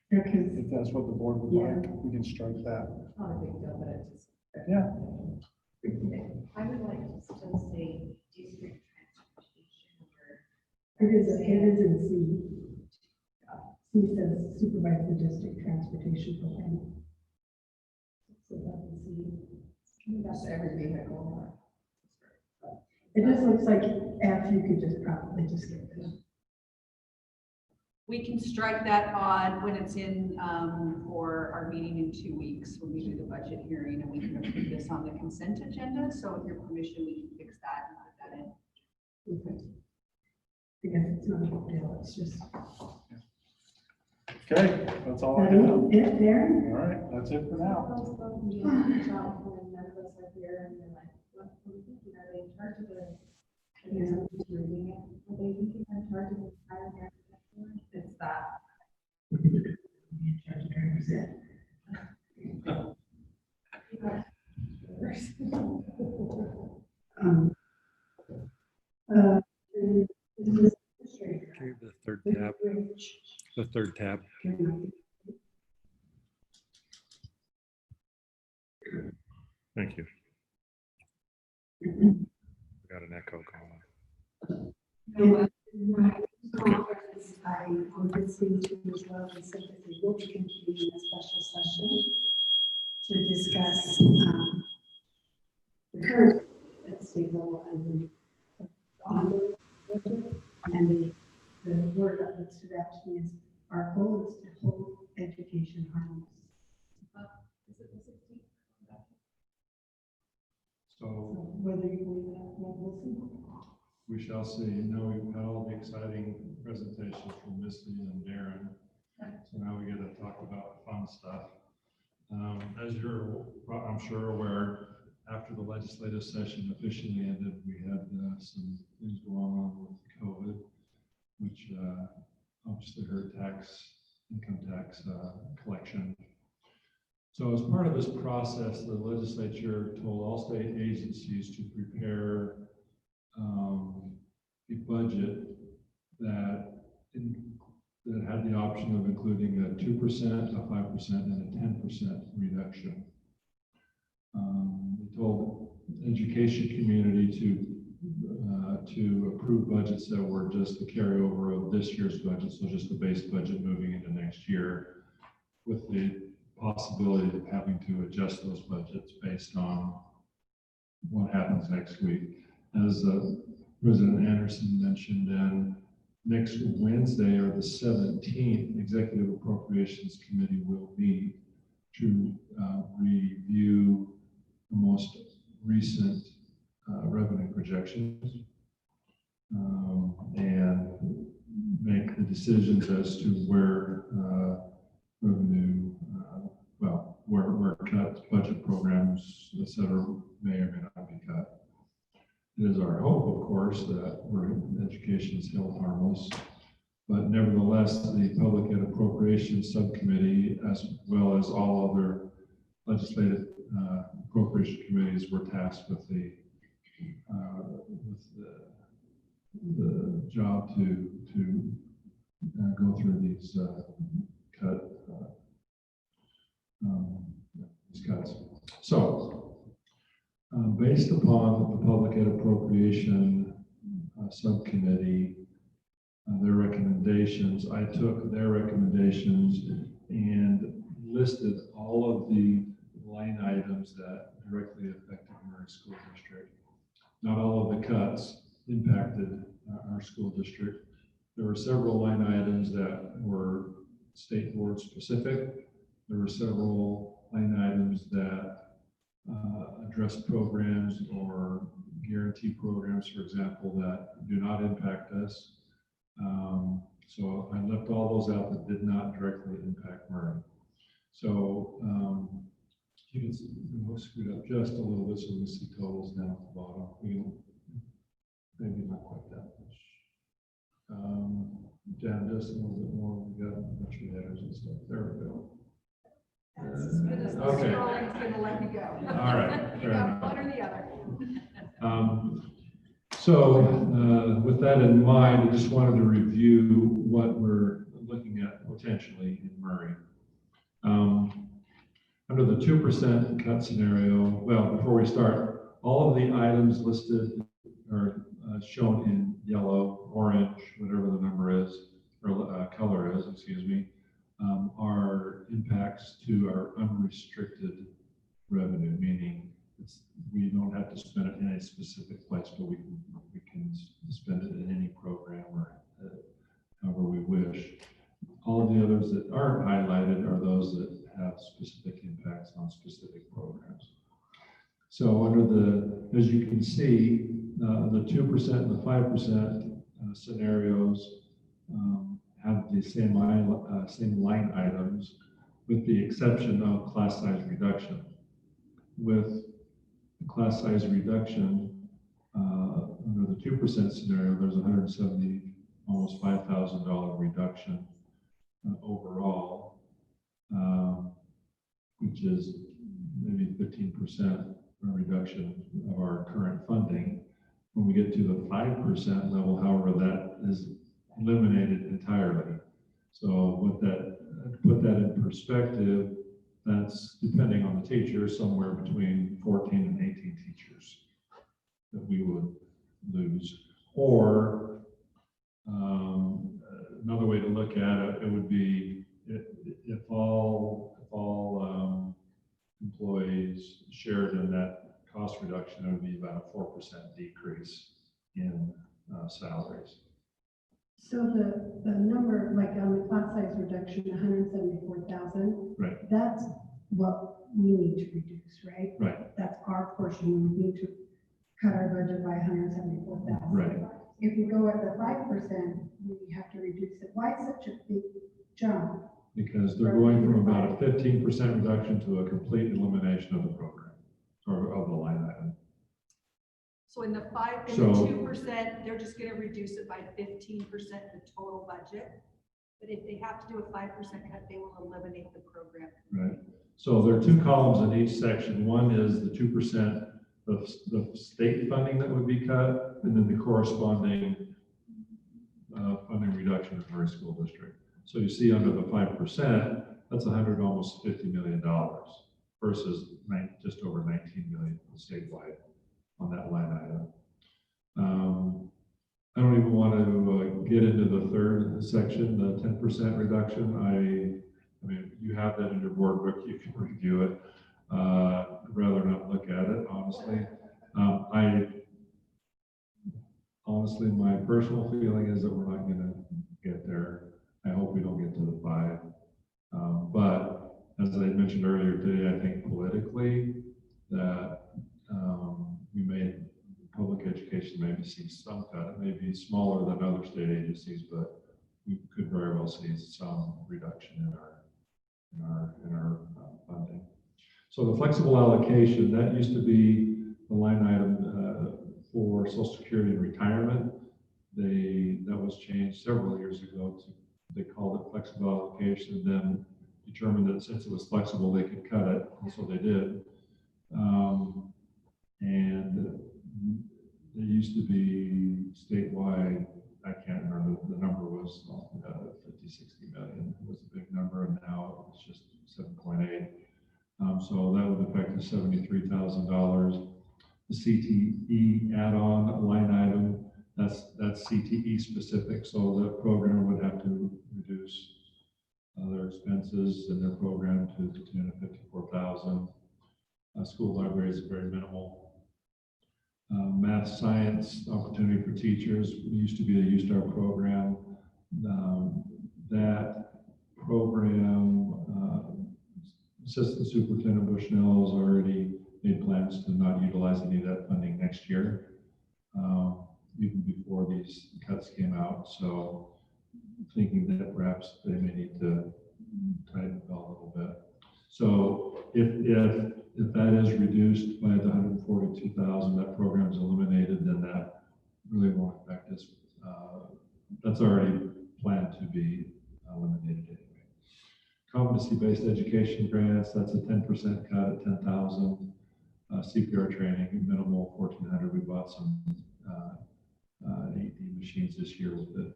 Because, if that's what the board would like. We can strike that. Not a big deal, but it just. Yeah. I would like to still say district transportation or. it is in C. C says supervise the district transportation program. So that's C. That's every vehicle. It just looks like F, you could just probably just get this. We can strike that on when it's in, for our meeting in 2 weeks, when we do the budget hearing, and we can approve this on the consent agenda. So with your permission, we can fix that and put that in. Okay. I guess it's not a big deal, it's just. Okay, that's all I That have. it, Darren? All right, that's it for now. None of us are here and you're like, what are you thinking? Are they in charge of the? Reading it, are they thinking in charge of the entire? It's that. Okay, the third tab, the third tab. Thank you. Got an echo going on. Conference, I was listening to as well, and said that they will be convening a special session to discuss, the current at state level and the ongoing budget. And the word that stood out to me is, our goal is to hold education harmless. So Whether you believe that, we'll see. we shall see. Now we've had all the exciting presentations from Misty and Darren. So now we get to talk about fun stuff. As you're, I'm sure, aware, after the legislative session officially ended, we had some things going on with COVID, which obviously hurt income tax collection. So as part of this process, the legislature told all state agencies to prepare a budget that had the option of including a 2%, a 5%, and a 10% reduction. We told the education community to approve budgets that were just the carryover of this year's budget, so just the base budget moving into next year, with the possibility of having to adjust those budgets based on what happens next week. As President Anderson mentioned, and next Wednesday or the 17th, Executive Appropriations Committee will meet to review the most recent revenue projections and make the decisions as to where revenue, where cuts, budget programs, et cetera, may or may not be cut. It is our hope, of course, that education is held harmless, but nevertheless, the Public Ed Appropriations Subcommittee, as well as all other legislative appropriation committees, were tasked with the job to go through these cuts. So, based upon the Public Ed Appropriation Subcommittee, their recommendations, I took their recommendations and listed all of the line items that directly affected Murray School District. Not all of the cuts impacted our school district. There were several line items that were state board specific. There were several line items that address programs or guarantee programs, for example, that do not impact us. So I left all those out that did not directly impact Murray. So you can see, we'll scoot up just a little bit so we see totals down at the bottom. Maybe not quite down just a little bit more. We got a bunch of headers and stuff. There we go. That's as good as the Okay. scrolling's gonna let you go. All right, You fair got enough. one or the other. With that in mind, I just wanted to review what we're looking at potentially in Murray. Under the 2% cut scenario, well, before we start, all of the items listed are shown in yellow, orange, whatever the number is, or color is, excuse me, are impacts to our unrestricted revenue, meaning we don't have to spend it in a specific place, but we can spend it in any program or however we wish. All of the others that aren't highlighted are those that have specific impacts on specific programs. So as you can see, the 2% and the 5% scenarios have the same line items, with the exception of class size reduction. With the class size reduction, under the 2% scenario, there's $170, almost $5,000 reduction overall, which is maybe 15% reduction of our current funding. When we get to the 5% level, however, that is eliminated entirely. So put that in perspective, that's depending on the teacher, somewhere between 14 and 18 teachers that we would lose. Or another way to look at it, it would be if all employees shared in that cost reduction, it would be about a 4% decrease in salaries. So the number, like on the class size reduction, 174,000. Right. That's what we need to reduce, right? Right. That's our portion. We need to cut our budget by 174,000. Right. If you go at the 5%, we have to reduce it. Why such a big jump? Because they're going from about a 15% reduction to a complete elimination of the program or of the line item. So in the 2%, they're just gonna reduce it by 15% the total budget. But if they have to do a 5% cut, they will eliminate the program. Right. So there are two columns in each section. One is the 2% of the state funding that would be cut, and then the corresponding funding reduction in Murray School District. So you see under the 5%, that's almost $50 million versus just over 19 million statewide on that line item. I don't even want to get into the third section, the 10% reduction. I mean, you have that in your board book, you can review it. I'd rather not look at it, honestly. Honestly, my personal feeling is that we're not going to get there. I hope we don't get to the 5. But as I mentioned earlier today, I think politically that public education maybe see some cut. It may be smaller than other state agencies, but we could very well see some reduction in our funding. So the flexible allocation, that used to be the line item for Social Security and retirement. That was changed several years ago they called it flexible allocation, and then determined that since it was flexible, they could cut it, and so they did. And it used to be statewide, I can't remember, the number was 50, 60 million. It was a big number, and now it's just 7.8. So that would affect the $73,000. The CTE add-on line item, that's CTE specific, so the program would have to reduce their expenses in their program to the tune of $54,000. School library is very minimal. Math science opportunity for teachers, it used to be a U-Star program. That program, Assistant Superintendent Bushnell has already made plans to not utilize any of that funding next year, even before these cuts came out. So thinking that perhaps they may need to tighten the belt a little bit. So if that is reduced by the 142,000, that program is eliminated, then that really won't affect us. That's already planned have to be eliminated anyway. Competency-based education grants, that's a 10% cut at 10,000. CPR training, minimal 1,400. We bought some AED machines this year with it.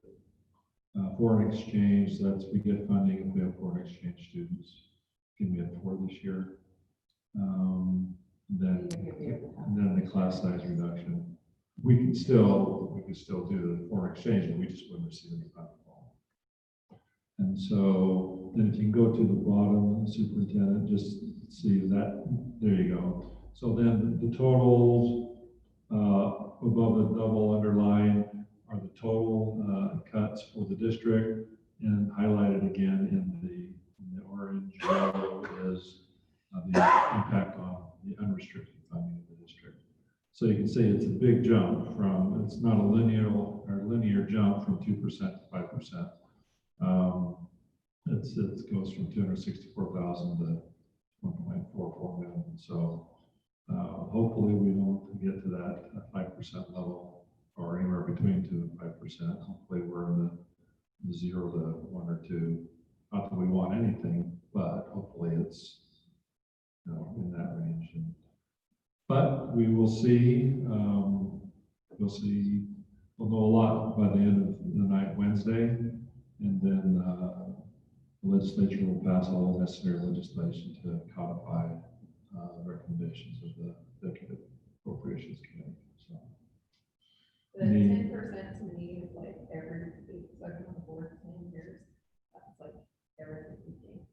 Foreign exchange, that's, we get funding if we have foreign exchange students. We had 4 this year. Then the class size reduction. We could still do the foreign exchange, but we just wouldn't receive any funding. And so then if you can go to the bottom, superintendent, just see that, there you go. So then the totals above the double underline are the total cuts for the district, and highlighted again in the orange yellow is the impact on the unrestricted funding of the district. So you can see it's a big jump from, it's not a linear jump from 2% to 5%. It goes from 264,000 to 1.44 million. So hopefully we don't get to that 5% level, or anywhere between 2 and 5%. Hopefully we're in the 0 to 1 or 2. Not that we want anything, but hopefully it's, you know, in that range. But we will see. We'll know a lot by the end of the night Wednesday, and then the legislature will pass all the necessary legislation to codify recommendations of the Executive Appropriations Committee. So The 10% to me is like every, so I've been on the board 10 years. That's like every weekend.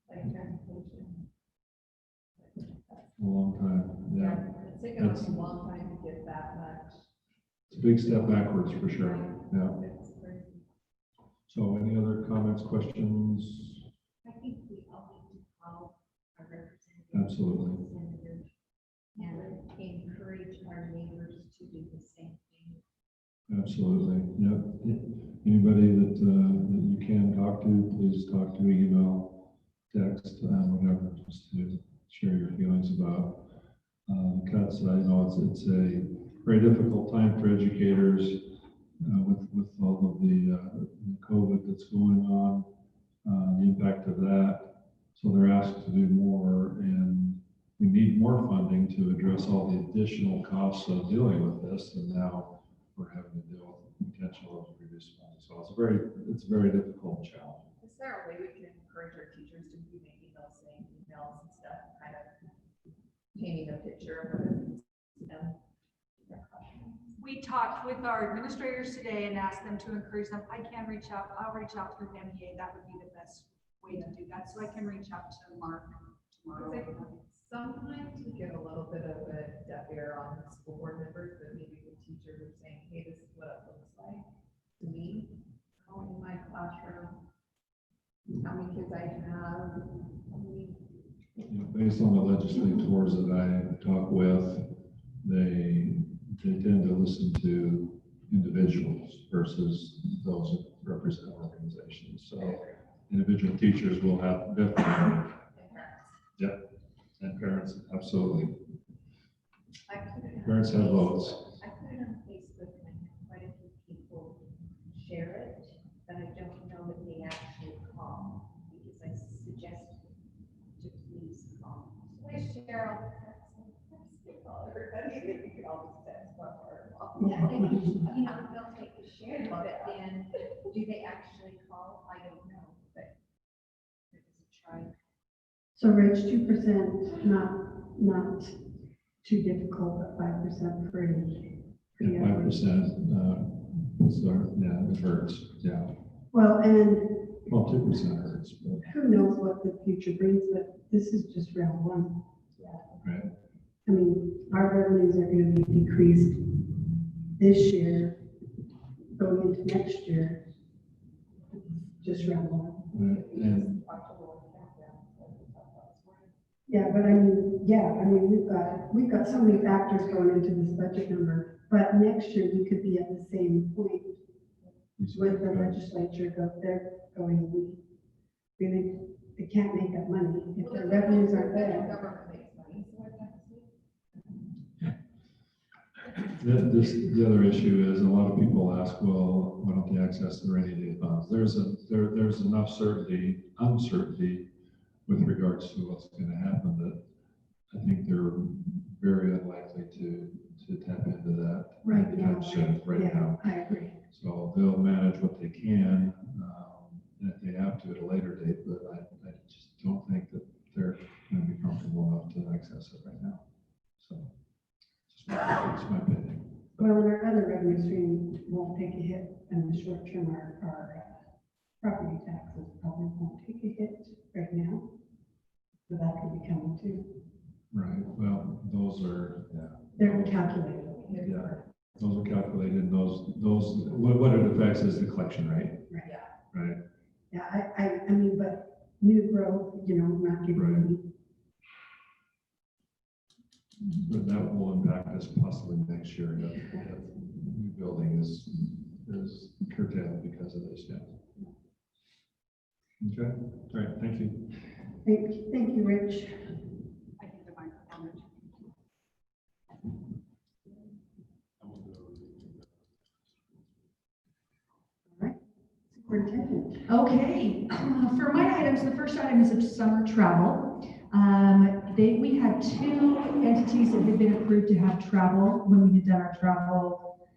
Like transportation. a long time. Yeah, It's taken us a long time to get that much. it's a big step backwards for sure. Yeah. It's crazy. So any other comments, questions? I think we all need to call our representatives. Absolutely. Senators, and encourage our neighbors to do the same thing. Absolutely. Yep. Anybody that you can talk to, please talk to, email, text, whatever, just to share your feelings about the cuts. I know it's a very difficult time for educators with all of the COVID that's going on, the impact of that. So they're asked to do more, and we need more funding to address all the additional costs of dealing with this. And now we're having to deal with the potential of reduced funding. So it's a very difficult challenge. Is there a way we can encourage our teachers to be making those same emails and stuff, kind of painting a picture of what it means to them? We talked with our administrators today and asked them to encourage them. I'll reach out through MEA. That would be the best way to do that. So I can reach out to Mark tomorrow. Sometimes we get a little bit of a deaf ear on the school board members, but maybe the teachers are saying, hey, this is what it looks like to me, in my classroom, how many kids I have, Based on the legislators that I talk with, they tend to listen to individuals versus those that represent organizations. So individual teachers will have different. Yep, and parents, absolutely. Parents have votes. I put it on Facebook and I have quite a few people share it, but I don't know that they actually call, because I suggest to please call. I share all the everybody, they can all just text one word. Yeah, you know, they'll take the share, but then do they actually call? I don't know, but there's a try. So Rich, 2%, not too difficult, but 5% pretty. 5%, it hurts, yeah. Well, and Well, 2% hurts, but. who knows what the future brings, but this is just round one. Right. I mean, our revenues are going to be decreased this year, going into next year. Just round one. And Yeah, but we've got so many factors going into this budget number, but next year we could be at the same point with the legislature they're going, they can't make that money if their revenues aren't there. Government makes money, so what happens? The other issue is a lot of people ask, well, why don't they access the rainy day funds? There's enough uncertainty with regards to what's going to happen that I think they're very unlikely to tap into that. Right now. Right Yeah, now. I agree. So they'll manage what they can, and if they have to at a later date, but I just don't think that they're going to be comfortable enough to access it right now. So, just my opinion. Well, and our other revenue stream won't take a hit in the short term. Our property taxes probably won't take a hit right now. So that could be coming too. Right, well, those are, yeah. They're calculated. Yeah, those are calculated, what it affects is the collection rate. Right. Right, Yeah, I mean, but new growth, not giving Right. any. but that will impact us possibly next year if new building is curtailed because of this, yeah. Okay, all right, thank you. Thank you, Rich. I think the microphone. Superintendent. Okay, for my items, the first item is of summer travel. We had two entities that had been approved to have travel when we had done our travel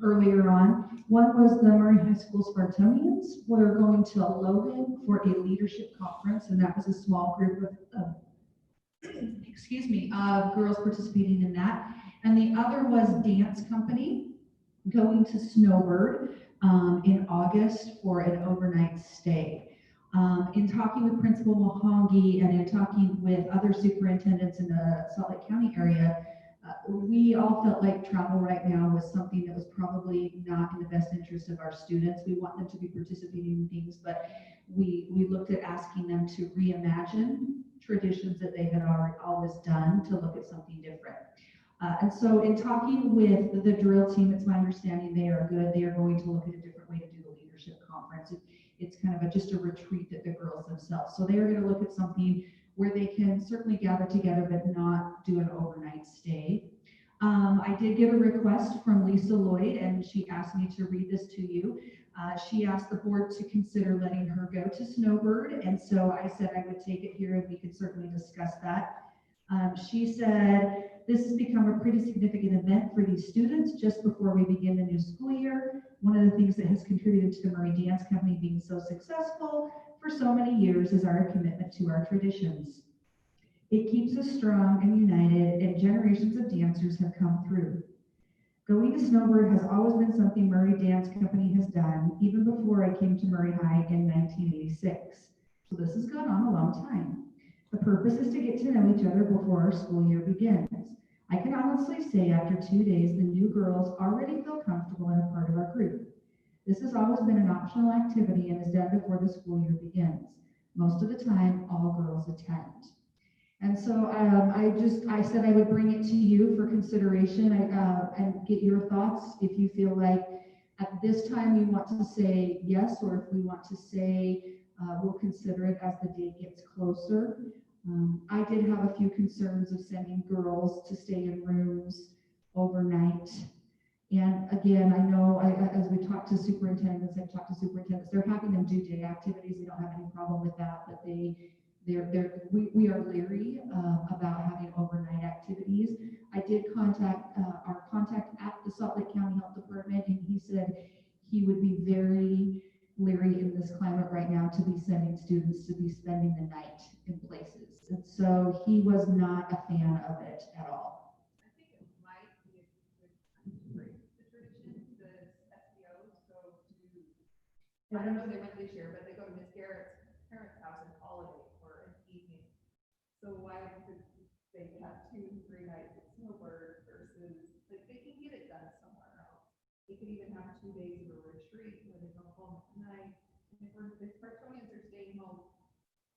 earlier on. One was the Murray High School Spartanians. We're going to Logan for a leadership conference, and that was a small group of girls participating in that. And the other was Dance Company going to Snowbird in August for an overnight stay. In talking with Principal Mohangi and in talking with other superintendents in the Salt Lake County area, we all felt like travel right now was something that was probably not in the best interest of our students. We want them to be participating in things, but we looked at asking them to reimagine traditions that they had always done to look at something different. And so in talking with the drill team, it's my understanding they are good. They are going to look at a different way to do the leadership conference. It's kind of just a retreat that the girls themselves. So they are going to look at something where they can certainly gather together, but not do an overnight stay. I did get a request from Lisa Lloyd, and she asked me to read this to you. She asked the board to consider letting her go to Snowbird, and so I said I would take it here and we could certainly discuss that. She said, this has become a pretty significant event for these students just before we begin the new school year. One of the things that has contributed to the Murray Dance Company being so successful for so many years is our commitment to our traditions. It keeps us strong and united, and generations of dancers have come through. Going to Snowbird has always been something Murray Dance Company has done, even before I came to Murray High in 1986. So this has gone on a long time. The purpose is to get to know each other before our school year begins. I can honestly say after 2 days, the new girls already feel comfortable and a part of our group. This has always been an optional activity and is done before the school year begins. Most of the time, all girls attend. And so I said I would bring it to you for consideration and get your thoughts if you feel like at this time we want to say yes, or if we want to say we'll consider it as the date gets closer. I did have a few concerns of sending girls to stay in rooms overnight. And again, I know as we talk to superintendents, they're having them do day activities. They don't have any problem with that, but we are leery about having overnight activities. I did contact our contact at the Salt Lake County Health Department, and he said he would be very leery in this climate right now to be sending students to be spending the night in places. And so he was not a fan of it at all. I think it might be a good break the tradition, the SBOs go to, I don't know if they went this year, but they go to Miss Garrett's parents' house in Holiday for an evening. So why could they have 2-3 nights at Snowbird versus, like, they can get it done somewhere else. They could even have 2 days of a retreat where they go home at night. And if the Spartanians are staying home,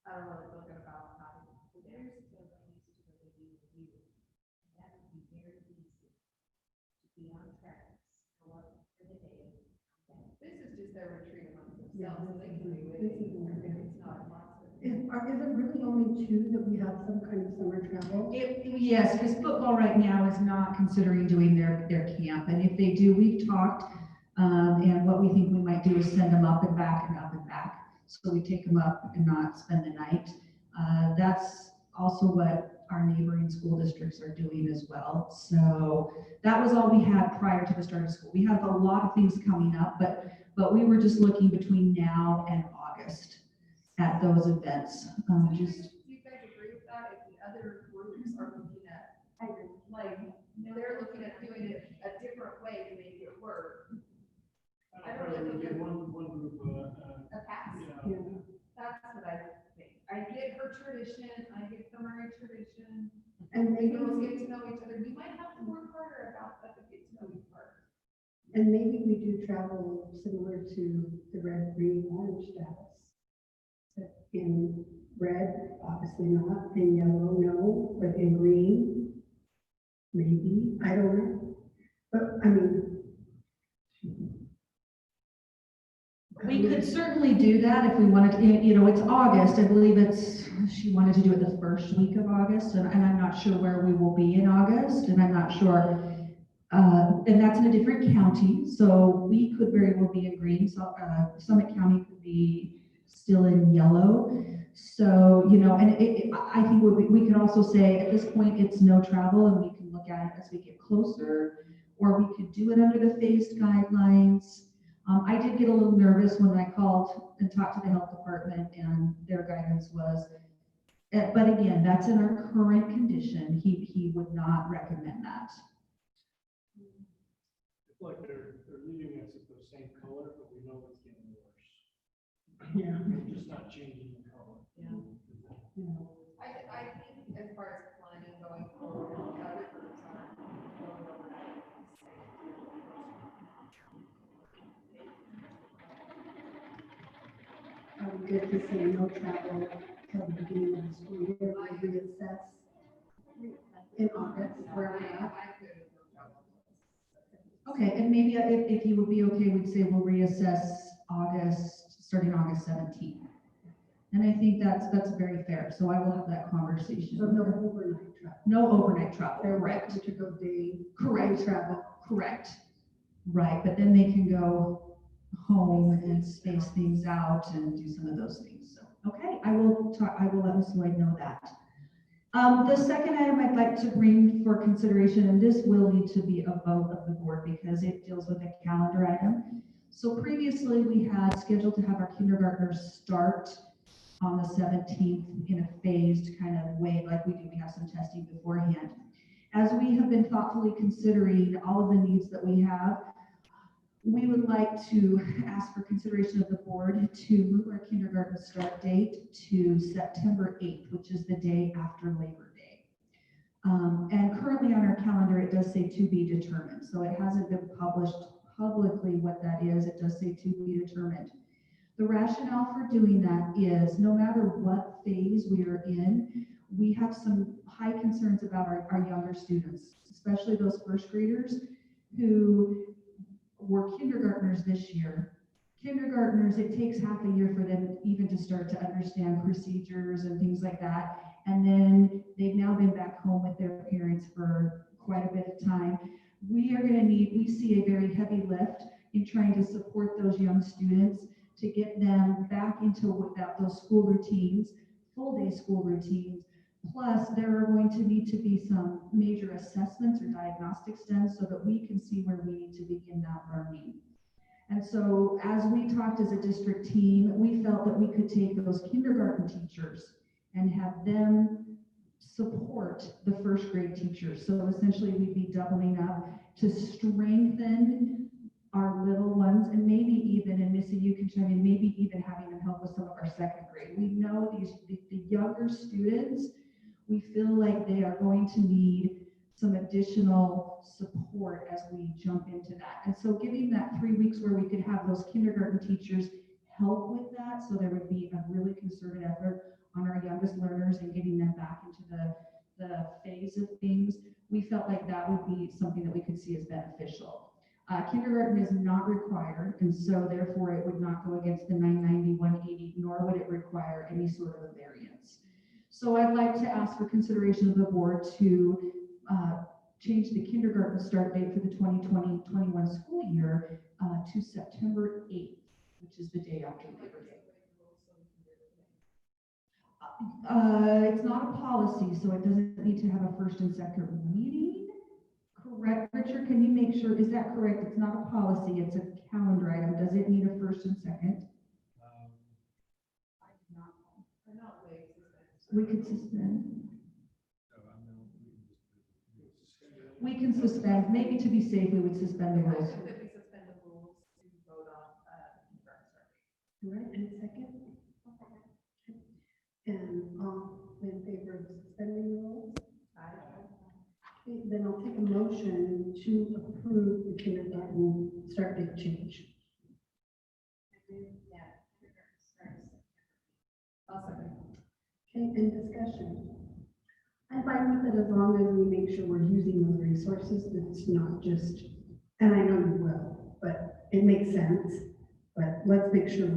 I don't really feel good about having the days to go used to what they do with you. And that would be very easy to be on track, go up for the day. This is just their retreat amongst themselves, so they can do it. It's not a monster. Is it really only two that we have some kind of summer travel? Yes, because football right now is not considering doing their camp, and if they do, we've talked, and what we think we might do is send them up and back and up and back. So we take them up and not spend the night. That's also what our neighboring school districts are doing as well. So that was all we had prior to the start of school. We have a lot of things coming up, but we were just looking between now and August at those events. Do you guys agree with that? If the other groups are looking at, like, they're looking at doing it a different way to make it work. I don't really think One group, a pass. yeah. That's what I think. I get her tradition, I get the Murray tradition. And The maybe, girls get to know each other. We might have to work harder about that to get to know each other. and maybe we do travel similar to the red, green, orange status. In red, obviously not, in yellow, no, but in green, maybe, I don't know. But, I mean. We could certainly do that if we wanted to, it's August, I believe she wanted to do it the first week of August, and I'm not sure where we will be in August, and I'm not sure, and that's in a different county, so we could very well be in green, so, Summit County could be still in yellow. So, and I think we could also say at this point, it's no travel, and we can look at it as we get closer, or we could do it under the phased guidelines. I did get a little nervous when I called and talked to the health department, and their guidance was, but again, that's in our current condition. He would not recommend that. It's like they're leaving us at the same color, but we know it's getting worse. Yeah. They're just not changing the color. I think as far as planning going forward, the other groups are going overnight. Are we good to say no travel till the beginning of the school year, we reassess in August, where we're at? Okay, and maybe if you would be okay, we'd say we'll reassess starting August 17th. And I think that's very fair, so I will have that conversation. So no overnight travel. No overnight travel, They're correct. welcome to go day Travel, correct. Right, but then they can go home and space things out and do some of those things. So, okay, I will let Ms. Lloyd know that. The second item I'd like to bring for consideration, and this will need to be a vote of the board because it deals with a calendar item. So previously we had scheduled to have our kindergartners start on the 17th in a phased kind of way like we do. We have some testing beforehand. As we have been thoughtfully considering all of the needs that we have, we would like to ask for consideration of the board to move our kindergarten start date to September 8th, which is the day after Labor Day. And currently on our calendar, it does say to be determined. So it hasn't been published publicly what that is. It does say to be determined. The rationale for doing that is no matter what phase we are in, we have some high concerns about our younger students, especially those first graders who were kindergartners this year. Kindergartners, it takes half a year for them even to start to understand procedures and things like that. And then they've now been back home with their parents for quite a bit of time. We see a very heavy lift in trying to support those young students to get them back into those school routines, full day school routines. Plus, there are going to need to be some major assessments or diagnostics done so that we can see where we need to begin that learning. And so as we talked as a district team, we felt that we could take those kindergarten teachers and have them support the first grade teachers. So essentially we'd be doubling up to strengthen our little ones, and maybe even, and Missy, you can chime in, maybe even having them help with some of our second grade. We know the younger students, we feel like they are going to need some additional support as we jump into that. And so giving that 3 weeks where we could have those kindergarten teachers help with that, so there would be a really concerted effort on our youngest learners and getting them back into the phase of things, we felt like that would be something that we could see as beneficial. Kindergarten is not required, and so therefore it would not go against the 990, 180, nor would it require any sort of a variance. So I'd like to ask for consideration of the board to change the kindergarten start date for the 2020-21 school year to September 8th, which is the day after Labor Day. It's not a policy, so it doesn't need to have a first and second reading. Correct, Richard, can you make sure, is that correct? It's not a policy, it's a calendar item. Does it need a first and second? We could suspend. We can suspend, maybe to be safe, we would suspend the rules. That we suspend the rules to vote on kindergarten start date. All right, and second? And all in favor of suspending the rules? Okay, then I'll take a motion to approve the kindergarten start date change. I'll second. Okay, and discussion. I'm fine with it as long as we make sure we're using those resources. It's not just, and I know you will, but it makes sense. But let's make sure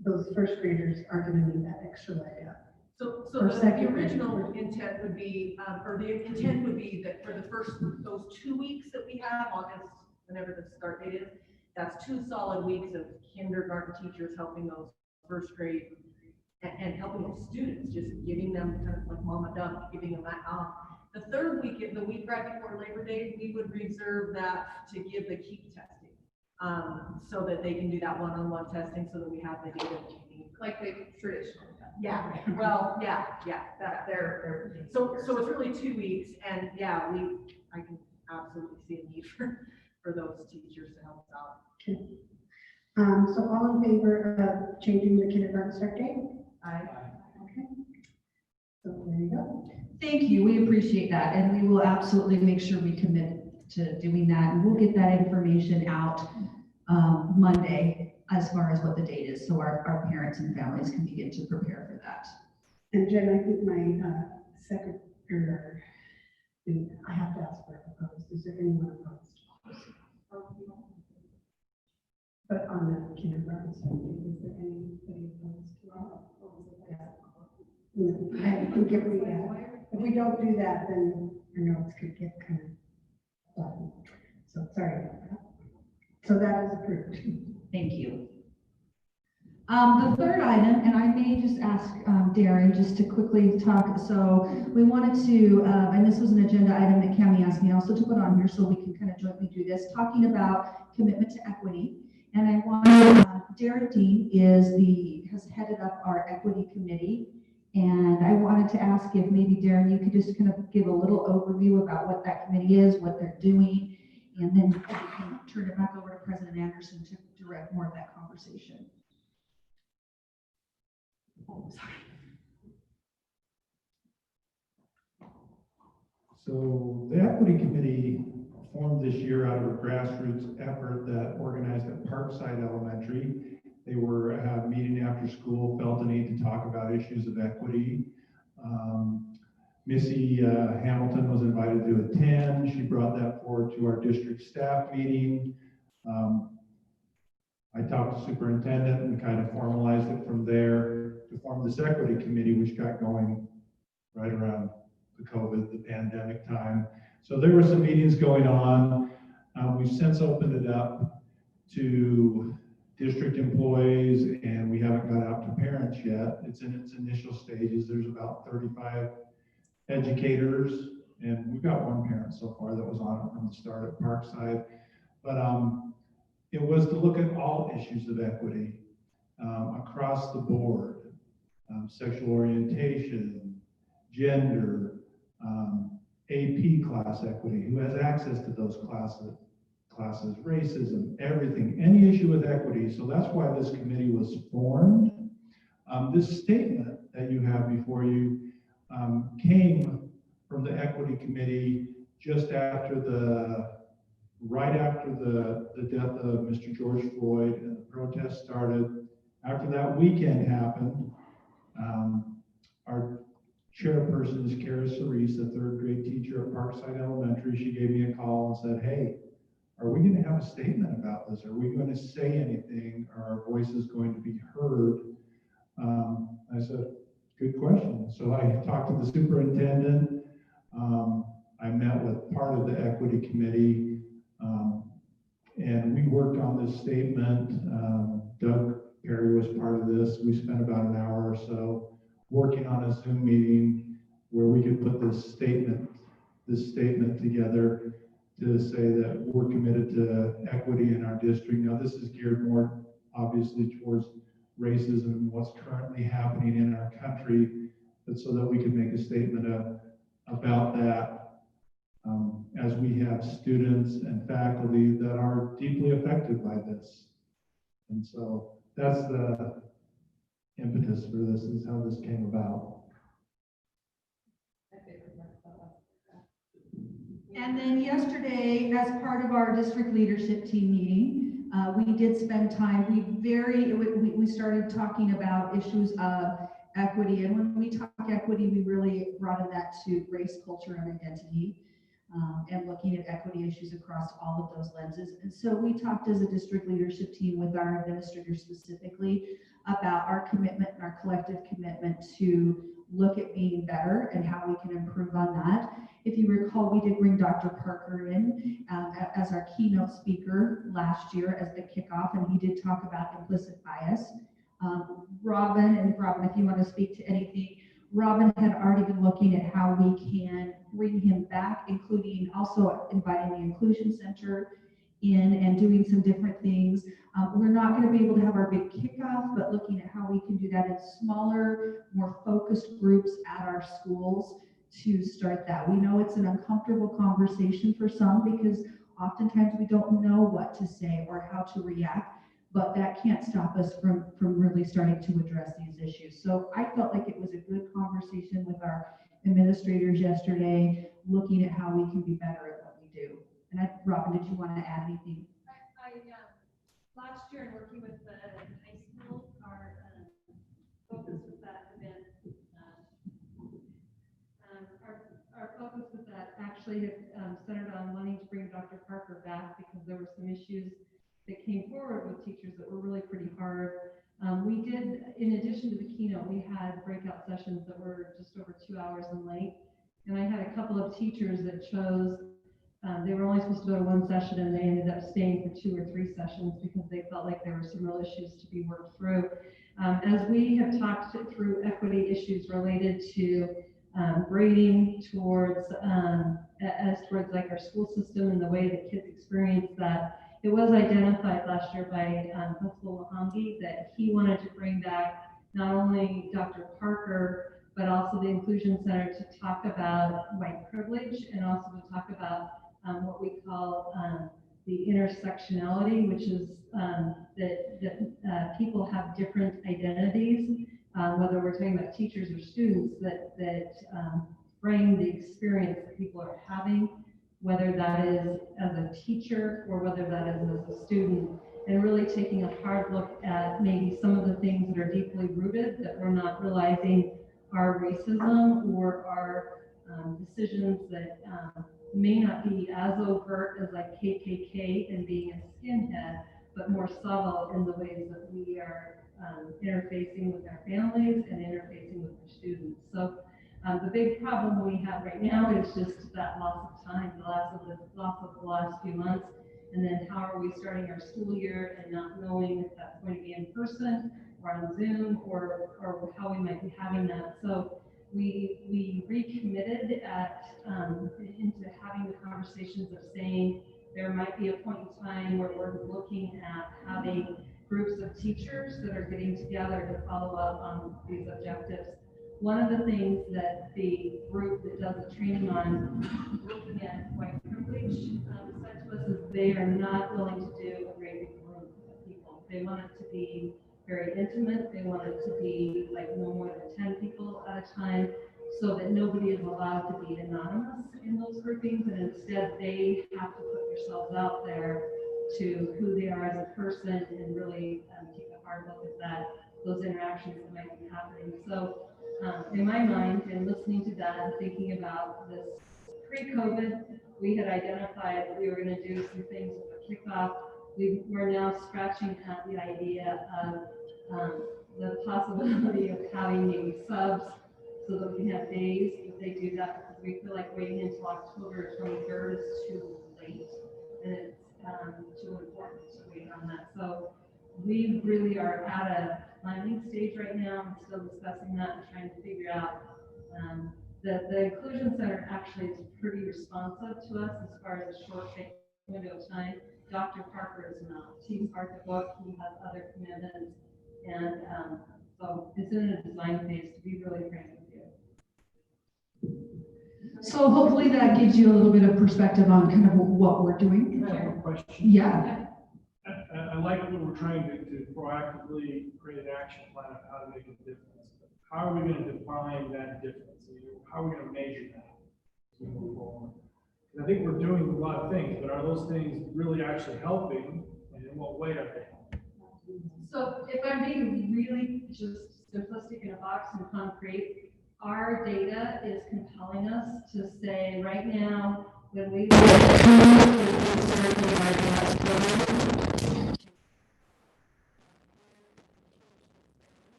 those first graders are going to need that extra leg up. So Or the second original grade. intent would be, or the intent would be that for the first, those 2 weeks that we have, August, whenever the start date is, that's 2 solid weeks of kindergarten teachers helping those first grade and helping those students, just giving them kind of like mama dump, giving them that off. The third week, the week right before Labor Day, we would reserve that to give the keep testing. So that they can do that one-on-one testing so that we have the data that we need. Like they traditionally done. Yeah, well, yeah, that, they're, so it's really 2 weeks, and yeah, I can absolutely see a need for those teachers to help us out. Okay. So all in favor of changing the kindergarten start date? Aye. Okay. So there you go. Thank you, we appreciate that, and we will absolutely make sure we commit to doing that, and we'll get that information out Monday as far as what the date is, so our parents and families can begin to prepare for that. And Jen, I think my second, or I have to ask for opposed. Is there anyone opposed? But on the kindergarten start date, is there anybody opposed to that? No, I think if we don't do that, then our notes could get kind of fluffy. So sorry about that. So that is approved. Thank you. The third item, and I may just ask Darren just to quickly talk. So we wanted to, and this was an agenda item that Cammie asked me also to put on here so we can kind of jointly do this, talking about commitment to equity. And I want, Darren Dean has headed up our equity committee. And I wanted to ask if maybe Darren, you could just kind of give a little overview about what that committee is, what they're doing, and then we can turn it back over to President Anderson to direct more of that conversation. Oh, sorry. So the equity committee formed this year out of a grassroots effort that organized at Parkside Elementary. They were meeting after school, felt the need to talk about issues of equity. Missy Hamilton was invited to attend. She brought that forward to our district staff meeting. I talked to superintendent and kind of formalized it from there to form this equity committee, which got going right around the COVID, the pandemic time. So there were some meetings going on. We've since opened it up to district employees, and we haven't got out to parents yet. It's in its initial stages. There's about 35 educators, and we've got one parent so far that was on it from the start at Parkside. But it was to look at all issues of equity across the board, sexual orientation, gender, AP class equity, who has access to those classes, racism, everything, any issue with equity. So that's why this committee was formed. This statement that you have before you came from the equity committee just after right after the death of Mr. George Floyd and the protests started. After that weekend happened, our chairperson is Kara Cerise, a third grade teacher at Parkside Elementary. She gave me a call and said, hey, are we going to have a statement about this? Are we going to say anything? Are our voices going to be heard? I said, good question. So I talked to the superintendent. I met with part of the equity committee, and we worked on this statement. Doug Perry was part of this. We spent about an hour or so working on a Zoom meeting where we could put this statement together to say that we're committed to equity in our district. Now, this is geared more obviously towards racism and what's currently happening in our country, but so that we can make a statement about that as we have students and faculty that are deeply affected by this. And so that's the impetus for this, is how this came about. And then yesterday, as part of our district leadership team meeting, we did spend time, we started talking about issues of equity. And when we talk equity, we really brought in that to race, culture, and identity, and looking at equity issues across all of those lenses. And so we talked as a district leadership team with our administrators specifically about our commitment and our collective commitment to look at being better and how we can improve on that. If you recall, we did bring Dr. Parker in as our keynote speaker last year as the kickoff, and he did talk about implicit bias. Robin, if you want to speak to anything, Robin had already been looking at how we can bring him back, including also inviting the Inclusion Center in and doing some different things. We're not going to be able to have our big kickoff, but looking at how we can do that in smaller, more focused groups at our schools to start that. We know it's an uncomfortable conversation for some because oftentimes we don't know what to say or how to react, but that can't stop us from really starting to address these issues. So I felt like it was a good conversation with our administrators yesterday, looking at how we can be better at what we do. And Robin, did you want to add anything? Last year in working with the high school, our focus with that event, our focus with that actually had centered on wanting to bring Dr. Parker back because there were some issues that came forward with teachers that were really pretty hard. We did, in addition to the keynote, we had breakout sessions that were just over 2 hours in length. And I had a couple of teachers that chose, they were only supposed to go to one session and they ended up staying for 2 or 3 sessions because they felt like there were some real issues to be worked through. As we have talked through equity issues related to grading towards, towards like our school system and the way that kids experience that, it was identified last year by Principal Wahangi that he wanted to bring back not only Dr. Parker, but also the Inclusion Center to talk about white privilege and also to talk about what we call the intersectionality, which is that people have different identities, whether we're talking about teachers or students, that frame the experience that people are having, whether that is as a teacher or whether that is as a student, and really taking a hard look at maybe some of the things that are deeply rooted that we're not realizing are racism or are decisions that may not be as overt as like KKK and being a skinhead, but more subtle in the ways that we are interfacing with our families and interfacing with our students. So the big problem we have right now is just that loss of time, the loss of the last few months, and then how are we starting our school year and not knowing if that's going to be in person or on Zoom or how we might be having that. So we recommitted into having the conversations of saying there might be a point in time where we're looking at having groups of teachers that are getting together to follow up on these objectives. One of the things that the group that does the training on looking at white privilege said to us is they are not willing to do a great big group of people. They want it to be very intimate. They want it to be like no more than 10 people at a time, so that nobody is allowed to be anonymous in those groupings, and instead they have to put themselves out there to who they are as a person and really take a hard look at that, those interactions that might be happening. So in my mind, and listening to that and thinking about this pre-COVID we had identified that we were gonna do some things with the kickoff. We're now scratching at the idea of, the possibility of having maybe subs so that we can have days if they do that, because we feel like waiting until October 23rd is too late, and it's, too important to wait on that. So we really are at a planning stage right now, I'm still discussing that and trying to figure out, the Inclusion Center actually is pretty responsive to us as far as a short window of time. Dr. Parker is not. He's hard to book, he has other commitments, and so it's in a design phase, to be really frank with you. So hopefully that gives you a little bit of perspective on kind of what we're doing. Can I have a question? Yeah. I like what we're trying to proactively create an action plan of how to make a difference. But how are we going to define that difference? How are we going to measure that as we move forward? I think we're doing a lot of things, but are those things really actually helping? And in what way are they helping? So if I'm being really just simplistic in a box and concrete, our data is compelling us to say right now, when we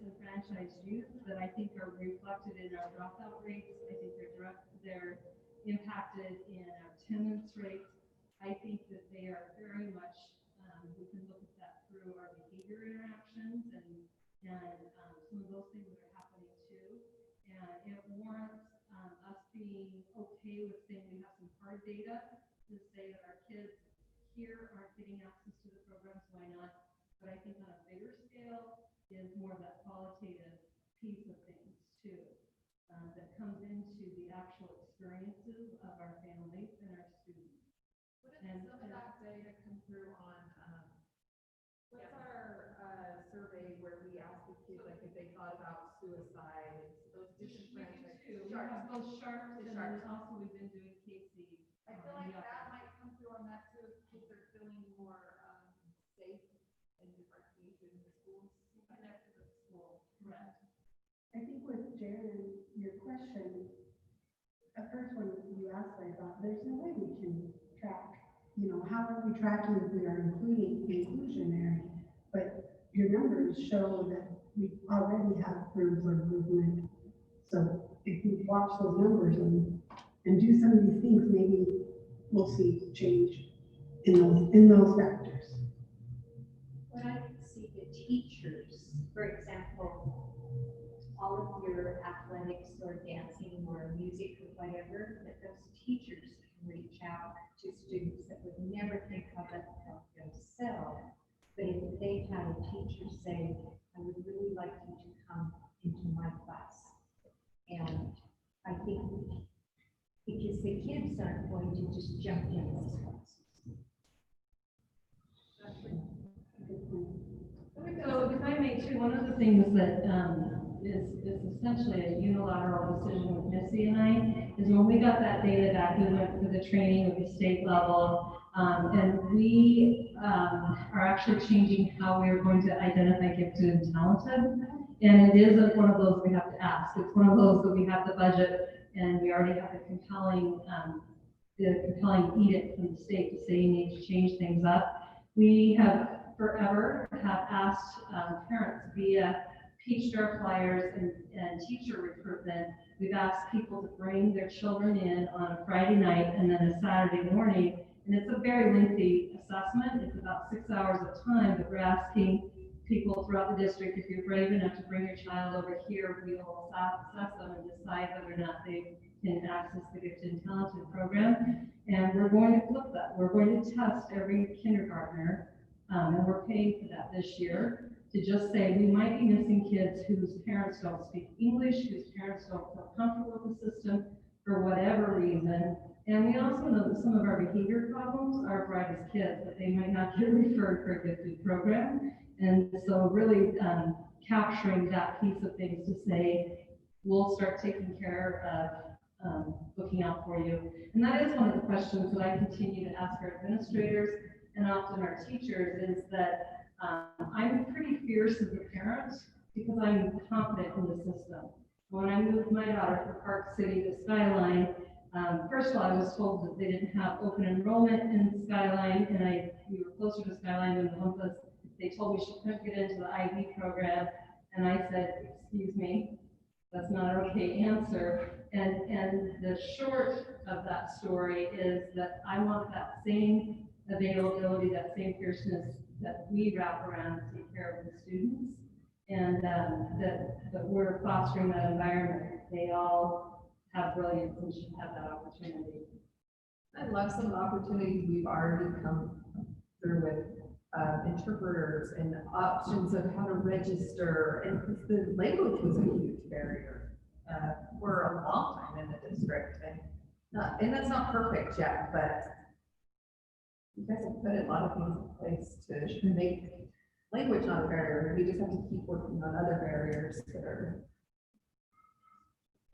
disenfranchised youth that I think are reflected in our dropout rates. I think they're impacted in our attendance rates. I think that they are very much, we can look at that through our behavior interactions and some of those things that are happening too. And it warrants us being okay with saying we have some hard data to say that our kids here aren't getting access to the programs, why not? But I think on a bigger scale is more of that qualitative piece of things too, that comes into the actual experiences of our families and our students. And some of that data come through on, what's our survey where we ask the kids, like, if they thought about suicide, those disenfranchised. We have both sharps and then also we've been doing Casey. I feel like that might come through on that too, if kids are feeling more, safe and differentiated in the schools, connected with school. Correct. I think with Jared, your question, at first when you asked me about, there's no way we can track, how are we tracking if we are inclusionary? But your numbers show that we already have proof of movement. So if we watch those numbers and do some of these things, maybe we'll see change in those factors. When I see the teachers, for example, all of your athletics or dancing or music or whatever, that those teachers can reach out to students that would never think of it themselves. But if they had a teacher say, I would really like you to come into my class. And I think because the kids aren't going to just jump in those classes. So if I may too, one of the things that is essentially a unilateral decision with Missy and I is when we got that data back, we went through the training at the state level, and we are actually changing how we are going to identify gifted and talented. And it is one of those we have to ask. It's one of those that we have the budget and we already have the compelling edict from the state to say you need to change things up. We have forever have asked parents via Peach Jar flyers and teacher recruitment. We've asked people to bring their children in on a Friday night and then a Saturday morning. And it's a very lengthy assessment. It's about 6 hours of time, but we're asking people throughout the district, if you're brave enough to bring your child over here, we will assess them and decide whether or not they can access the gifted and talented program. And we're going to flip that. We're going to test every kindergartner, and we're paying for that this year. to just say, we might be missing kids whose parents don't speak English, whose parents don't feel comfortable with the system for whatever reason. And we also know that some of our behavior problems are brightest kids, but they might not get referred for a gifted program. And so really capturing that piece of things to say, we'll start taking care of looking out for you. And that is one of the questions that I continue to ask our administrators and often our teachers is that I'm pretty fierce as a parent because I'm confident in the system. When I moved my daughter from Park City to Skyline, first of all, I was told that they didn't have open enrollment in Skyline, and we were closer to Skyline than the one was. They told me she couldn't get into the IB program, and I said, excuse me, that's not an okay answer. And the short of that story is that I want that same availability, that same fierceness that we wrap around to take care of the students, and that we're fostering that environment. They all have brilliance and should have that opportunity. I love some of the opportunities we've already come through with interpreters and options of how to register, and the language was a huge barrier for a long time in the district, and that's not perfect yet, but you guys have put a lot of things in place to make language not a barrier. We just have to keep working on other barriers that are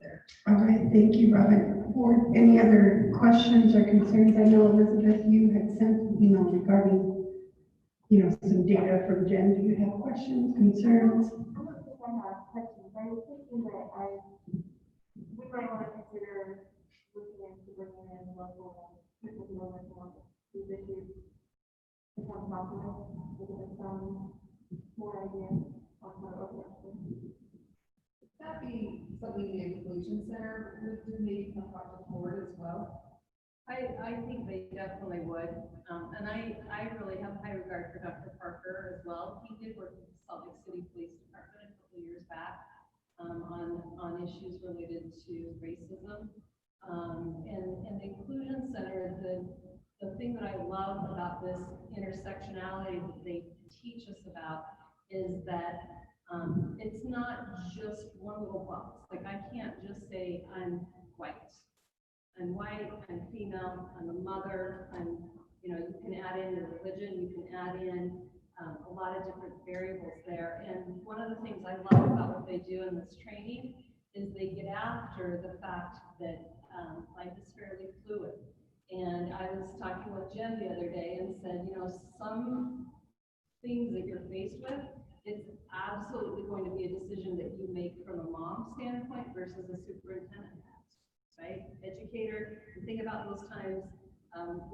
there. All right, thank you, Robin. Board, any other questions or concerns? I know Elizabeth, you had sent an email regarding, some data from Jen. Do you have questions, concerns? I don't think I have questions. I was thinking that we might want to consider looking into bringing in local people who know more these issues to come talk to us, give us some more ideas on how to approach them. Would that be something the Inclusion Center would maybe come talk to the board as well? I think they definitely would. And I really have high regard for Dr. Parker as well. He did work with the Salt Lake City Police Department a couple of years back on issues related to racism. And the Inclusion Center, the thing that I love about this intersectionality that they teach us about is that it's not just one little box. Like, I can't just say I'm white. I'm white, I'm female, I'm a mother, you can add in your religion, you can add in a lot of different variables there. And one of the things I love about what they do in this training is they get after the fact that life is fairly fluid. And I was talking with Jen the other day and said, some things that you're faced with, it's absolutely going to be a decision that you make from a mom standpoint versus a superintendent. Right? Educator, and think about those times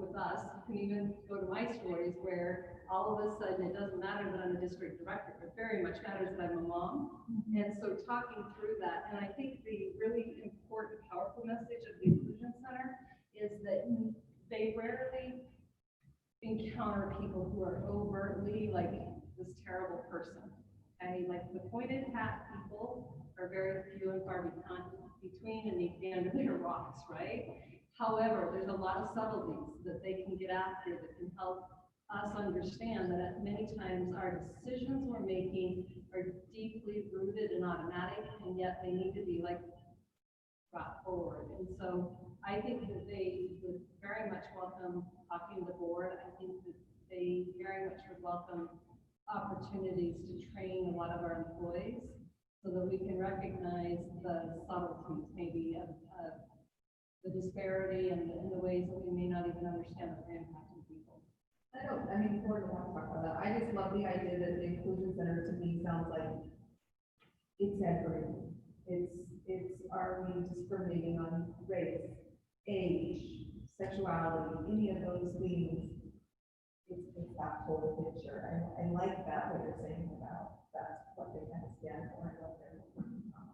with us. You can even go to my stories where all of a sudden it doesn't matter that I'm a district director, it very much matters that I'm a mom. And so talking through that, and I think the really important, powerful message of the Inclusion Center is that they rarely encounter people who are overtly like this terrible person. Okay, like the pointed hat people are very few and far between, and they stand in their rocks, right? However, there's a lot of subtleties that they can get after that can help us understand that many times our decisions we're making are deeply rooted and automatic, and yet they need to be brought forward. And so I think that they would very much welcome talking to the board. I think that they very much would welcome opportunities to train a lot of our employees so that we can recognize the subtleties maybe of the disparity and the ways that we may not even understand that we're impacting people. The board don't want to talk about that. I just love the idea that the Inclusion Center to me sounds like it's everything. Are we discriminating on race, age, sexuality, any of those things? It's that whole picture. I like that, what you're saying about that's what they kind of stand for and what they're working on.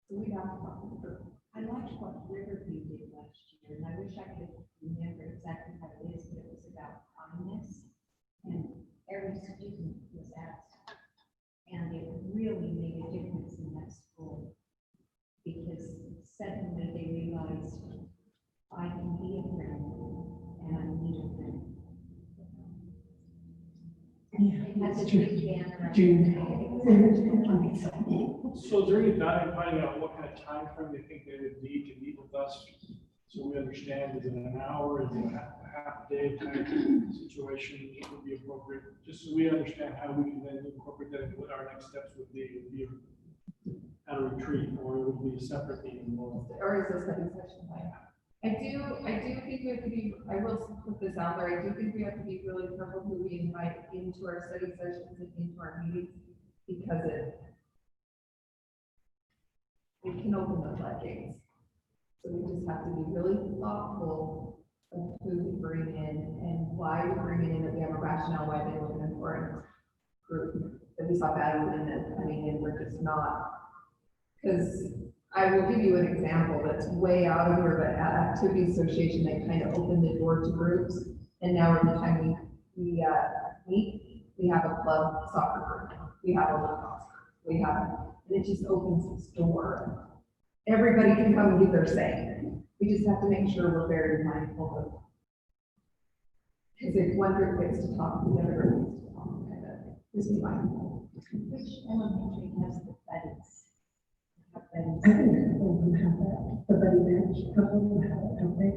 So we have to talk through. I liked what Riverview did last year, and I wish I could remember exactly how it is, but it was about kindness, and every student was asked. And it really made a difference in that school, because suddenly they realized, I can be a friend, and I need a friend. Yeah. That's a big banner. So is there any value in finding out what kind of time frame they think they would need to meet with us? So we understand, is it an hour, is it a half day type situation that would be appropriate? Just so we understand how we can then incorporate that and what our next steps would be. It would be at a retreat, or it would be a separate meeting. Or is this study session like? I do think we have to be, I will put this out there, I do think we have to be really careful who we invite into our study sessions and into our meetings, because it can open the floodgates. So we just have to be really thoughtful of who we bring in and why we bring it in, that we have a rationale why they were an important group, that we saw value in them coming in, we're just not. Because I will give you an example that's way out of here, but at Activity Association, they kind of opened the door to groups. And now every time we meet, we have a club soccer group, we have a lacrosse group, we have, and it just opens this door. Everybody can come and give their say. We just have to make sure we're very mindful of. Because if one group gets to talk, the other group gets to talk, kind of, just be mindful. Which elementary has the buddies? I think a couple of them have that, the buddy bench, a couple of them have it, don't they?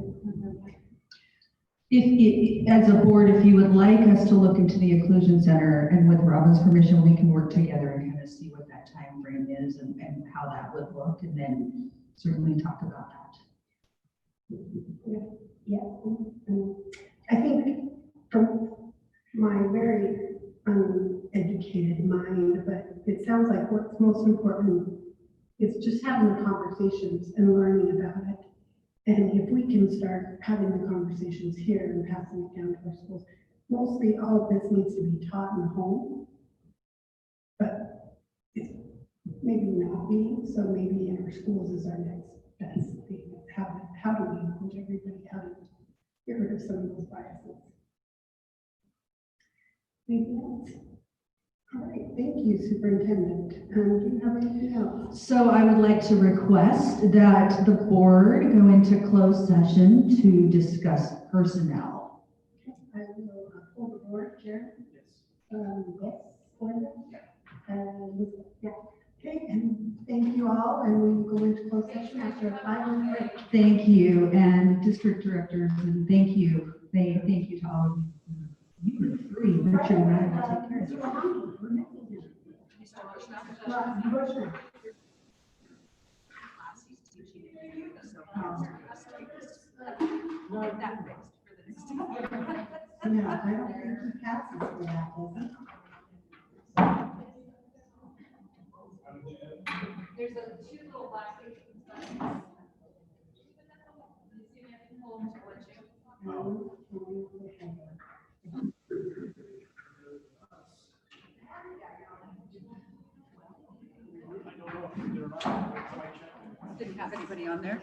As a board, if you would like us to look into the inclusion center, and with Robin's permission, we can work together and kind of see what that time frame is and how that would look, and then certainly talk about that. Yeah. I think from my very uneducated mind, but it sounds like what's most important is just having the conversations and learning about it. And if we can start having the conversations here and passing it down to our schools, mostly all of this needs to be taught in home. But it's maybe not being, so maybe in our schools is our next best thing. How do we include everybody? How do we get rid of some of those biases? Anything else? All right, thank you, Superintendent. Do you have anything else? So I would like to request that the board go into closed session to discuss personnel. I will hold the board, Chair. Yes. Yes, Linda? Yeah. Okay, and thank you all, and we will go into closed session after a 5-minute break. Thank you, and district directors, and thank you. Thank you to all of you. You were free, Richard and I will take care of it. That fixed for the next time. No, I don't think he passes for that, does he? There's a two little black things. Didn't have anybody on there.